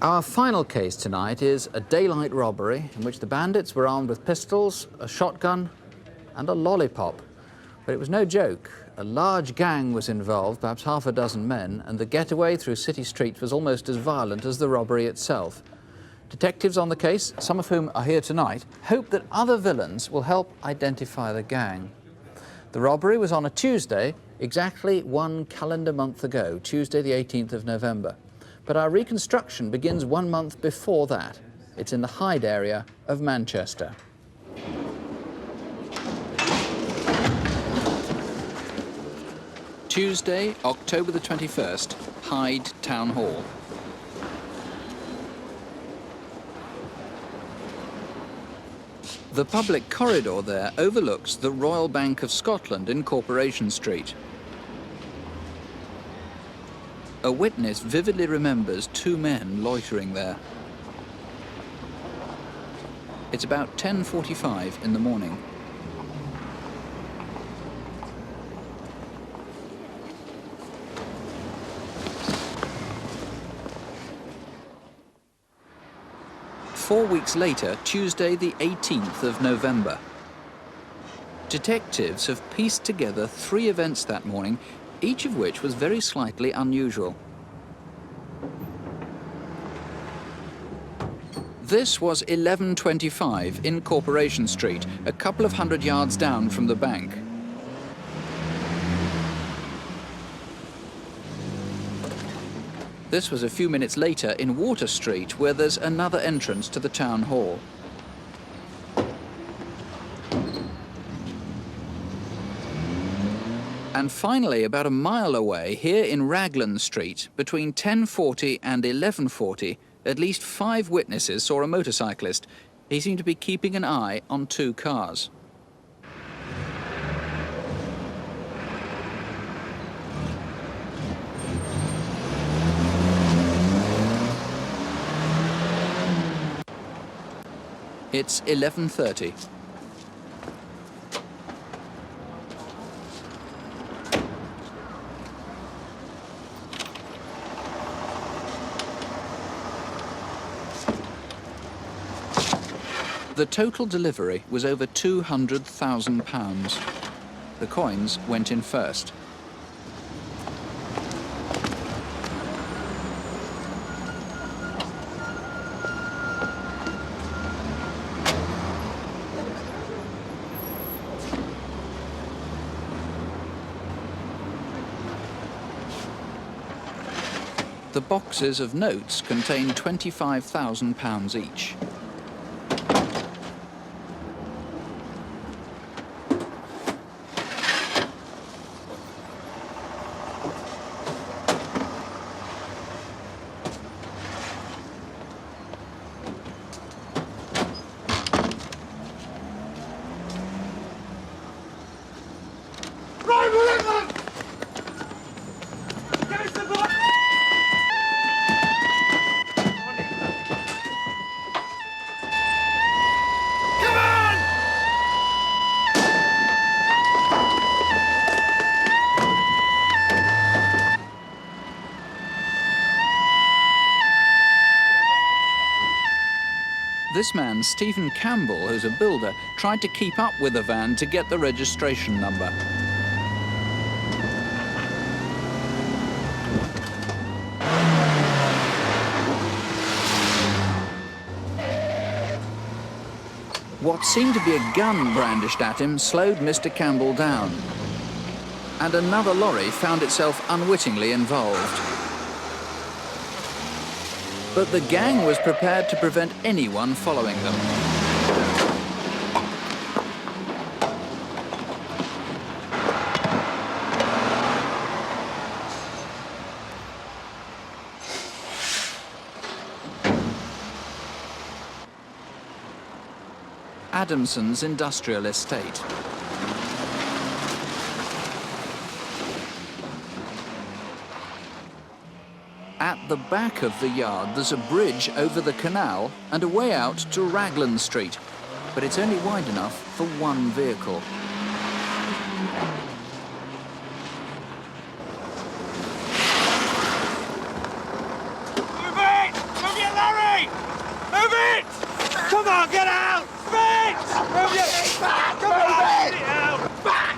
Our final case tonight is a daylight robbery in which the bandits were armed with pistols, a shotgun and a lollipop. But it was no joke. A large gang was involved, perhaps half a dozen men, and the getaway through city streets was almost as violent as the robbery itself. Detectives on the case, some of whom are here tonight, hope that other villains will help identify the gang. The robbery was on a Tuesday, exactly 1 calendar month ago, Tuesday the 18th of November. But our reconstruction begins 1 month before that. It's in the Hyde area of Manchester. Tuesday, October the 21st, Hyde Town Hall. The public corridor there overlooks the Royal Bank of Scotland in Corporation Street. A witness vividly remembers two men loitering there. It's about 10:45 in the morning. Four weeks later, Tuesday the 18th of November. Detectives have pieced together three events that morning, each of which was very slightly unusual. This was 11:25 in Corporation Street, a couple of hundred yards down from the bank. This was a few minutes later in Water Street, where there's another entrance to the town hall. And finally, about a mile away, here in Raglan Street, between 10:40 and 11:40, at least 5 witnesses saw a motorcyclist. He seemed to be keeping an eye on 2 cars. It's 11:30. The total delivery was over £200,000. The coins went in first. The boxes of notes contained £25,000 each. This man, Stephen Campbell, who's a builder, tried to keep up with the van to get the registration number. What seemed to be a gun brandished at him slowed Mr. Campbell down, and another lorry found itself unwittingly involved. But the gang was prepared to prevent anyone following them. Adamson's industrial estate. At the back of the yard, there's a bridge over the canal and a way out to Raglan Street, but it's only wide enough for one vehicle. Move it! Move your lorry! Move it! Come on, get out! Move it! Move your... Back! Come on, get it out! Back!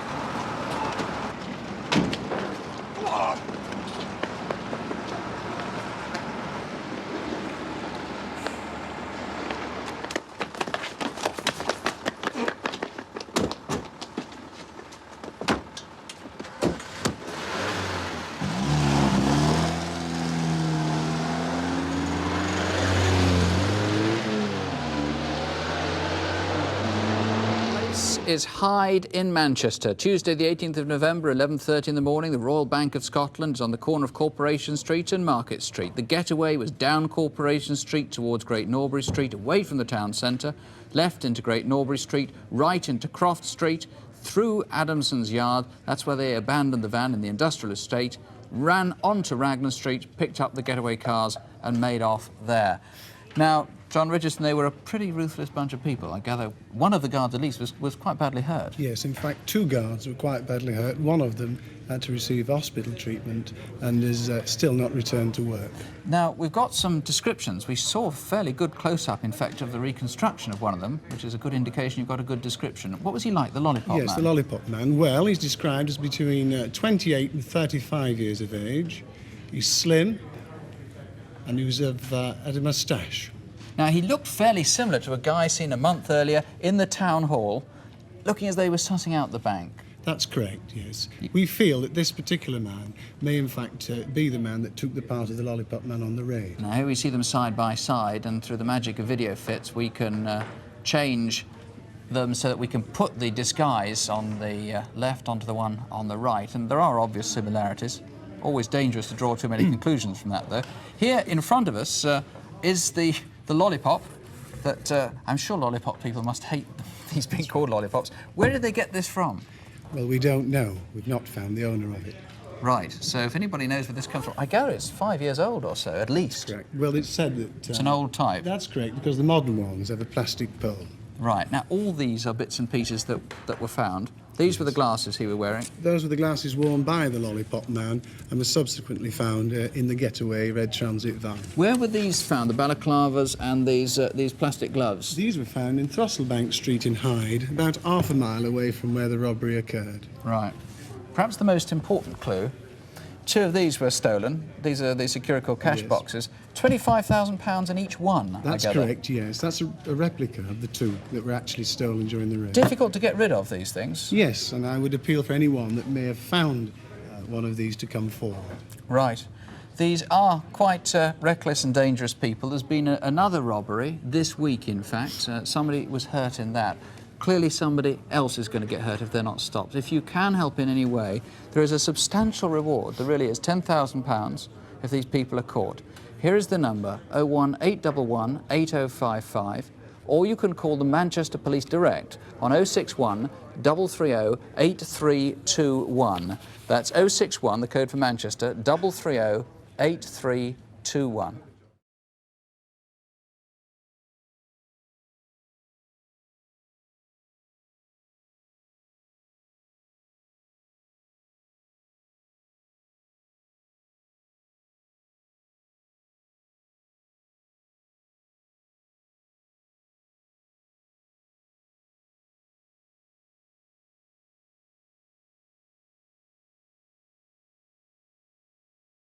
Come on! Is Hyde in Manchester. Tuesday the 18th of November, 11:30 in the morning. The Royal Bank of Scotland is on the corner of Corporation Street and Market Street. The getaway was down Corporation Street towards Great Norbury Street, away from the town centre. left into Great Norbury Street, right into Croft Street, through Adamson's Yard. That's where they abandoned the van in the industrial estate, ran onto Ragnar Street, picked up the getaway cars and made off there. Now, John Richardson, they were a pretty ruthless bunch of people. I gather one of the guards, at least, was quite badly hurt. Yes, in fact, 2 guards were quite badly hurt. One of them had to receive hospital treatment and is still not returned to work. Now, we've got some descriptions. We saw a fairly good close-up, in fact, of the reconstruction of one of them, which is a good indication you've got a good description. What was he like, the Lollipop man? Yes, the Lollipop man. Well, he's described as between 28 and 35 years of age. He's slim, and he was had a moustache. Now, he looked fairly similar to a guy seen a month earlier in the town hall, looking as they were sussing out the bank. That's correct, yes. We feel that this particular man may, in fact, be the man that took the part of the Lollipop man on the raid. Now, here we see them side by side, and through the magic of video fits, we can change them so that we can put the disguise on the left onto the one on the right, and there are obvious similarities. Always dangerous to draw too many conclusions from that, though. Here in front of us is the Lollipop that I'm sure Lollipop people must hate these being called lollipops. Where did they get this from? Well, we don't know. We've not found the owner of it. Right, so if anybody knows where this comes from, I gather it's 5 years old or so, at least. That's correct. Well, it's said that... it's an old type. That's correct, because the modern ones have a plastic pearl. Right, now all these are bits and pieces that were found. These were the glasses he was wearing. Those were the glasses worn by the Lollipop man and were subsequently found in the getaway red transit van. Where were these found, the balaclavas and these plastic gloves? These were found in Throttlebank Street in Hyde, about half a mile away from where the robbery occurred. Right. Perhaps the most important clue, 2 of these were stolen. These are the Securico cash boxes. £25,000 in each one, That's I gather. correct, yes. That's a replica of the 2 that were actually stolen during the raid. Difficult to get rid of these things? Yes, and I would appeal for anyone that may have found one of these to come forward. Right. These are quite reckless and dangerous people. There's been another robbery this week, in fact. Somebody was hurt in that. Clearly somebody else is going to get hurt if they're not stopped. If you can help in any way, there is a substantial reward. There really is £10,000 if these people are caught. Here is the number, 01811 8055, or you can call the Manchester Police direct on 061 330 8321. That's 061, the code for Manchester, 330 8321.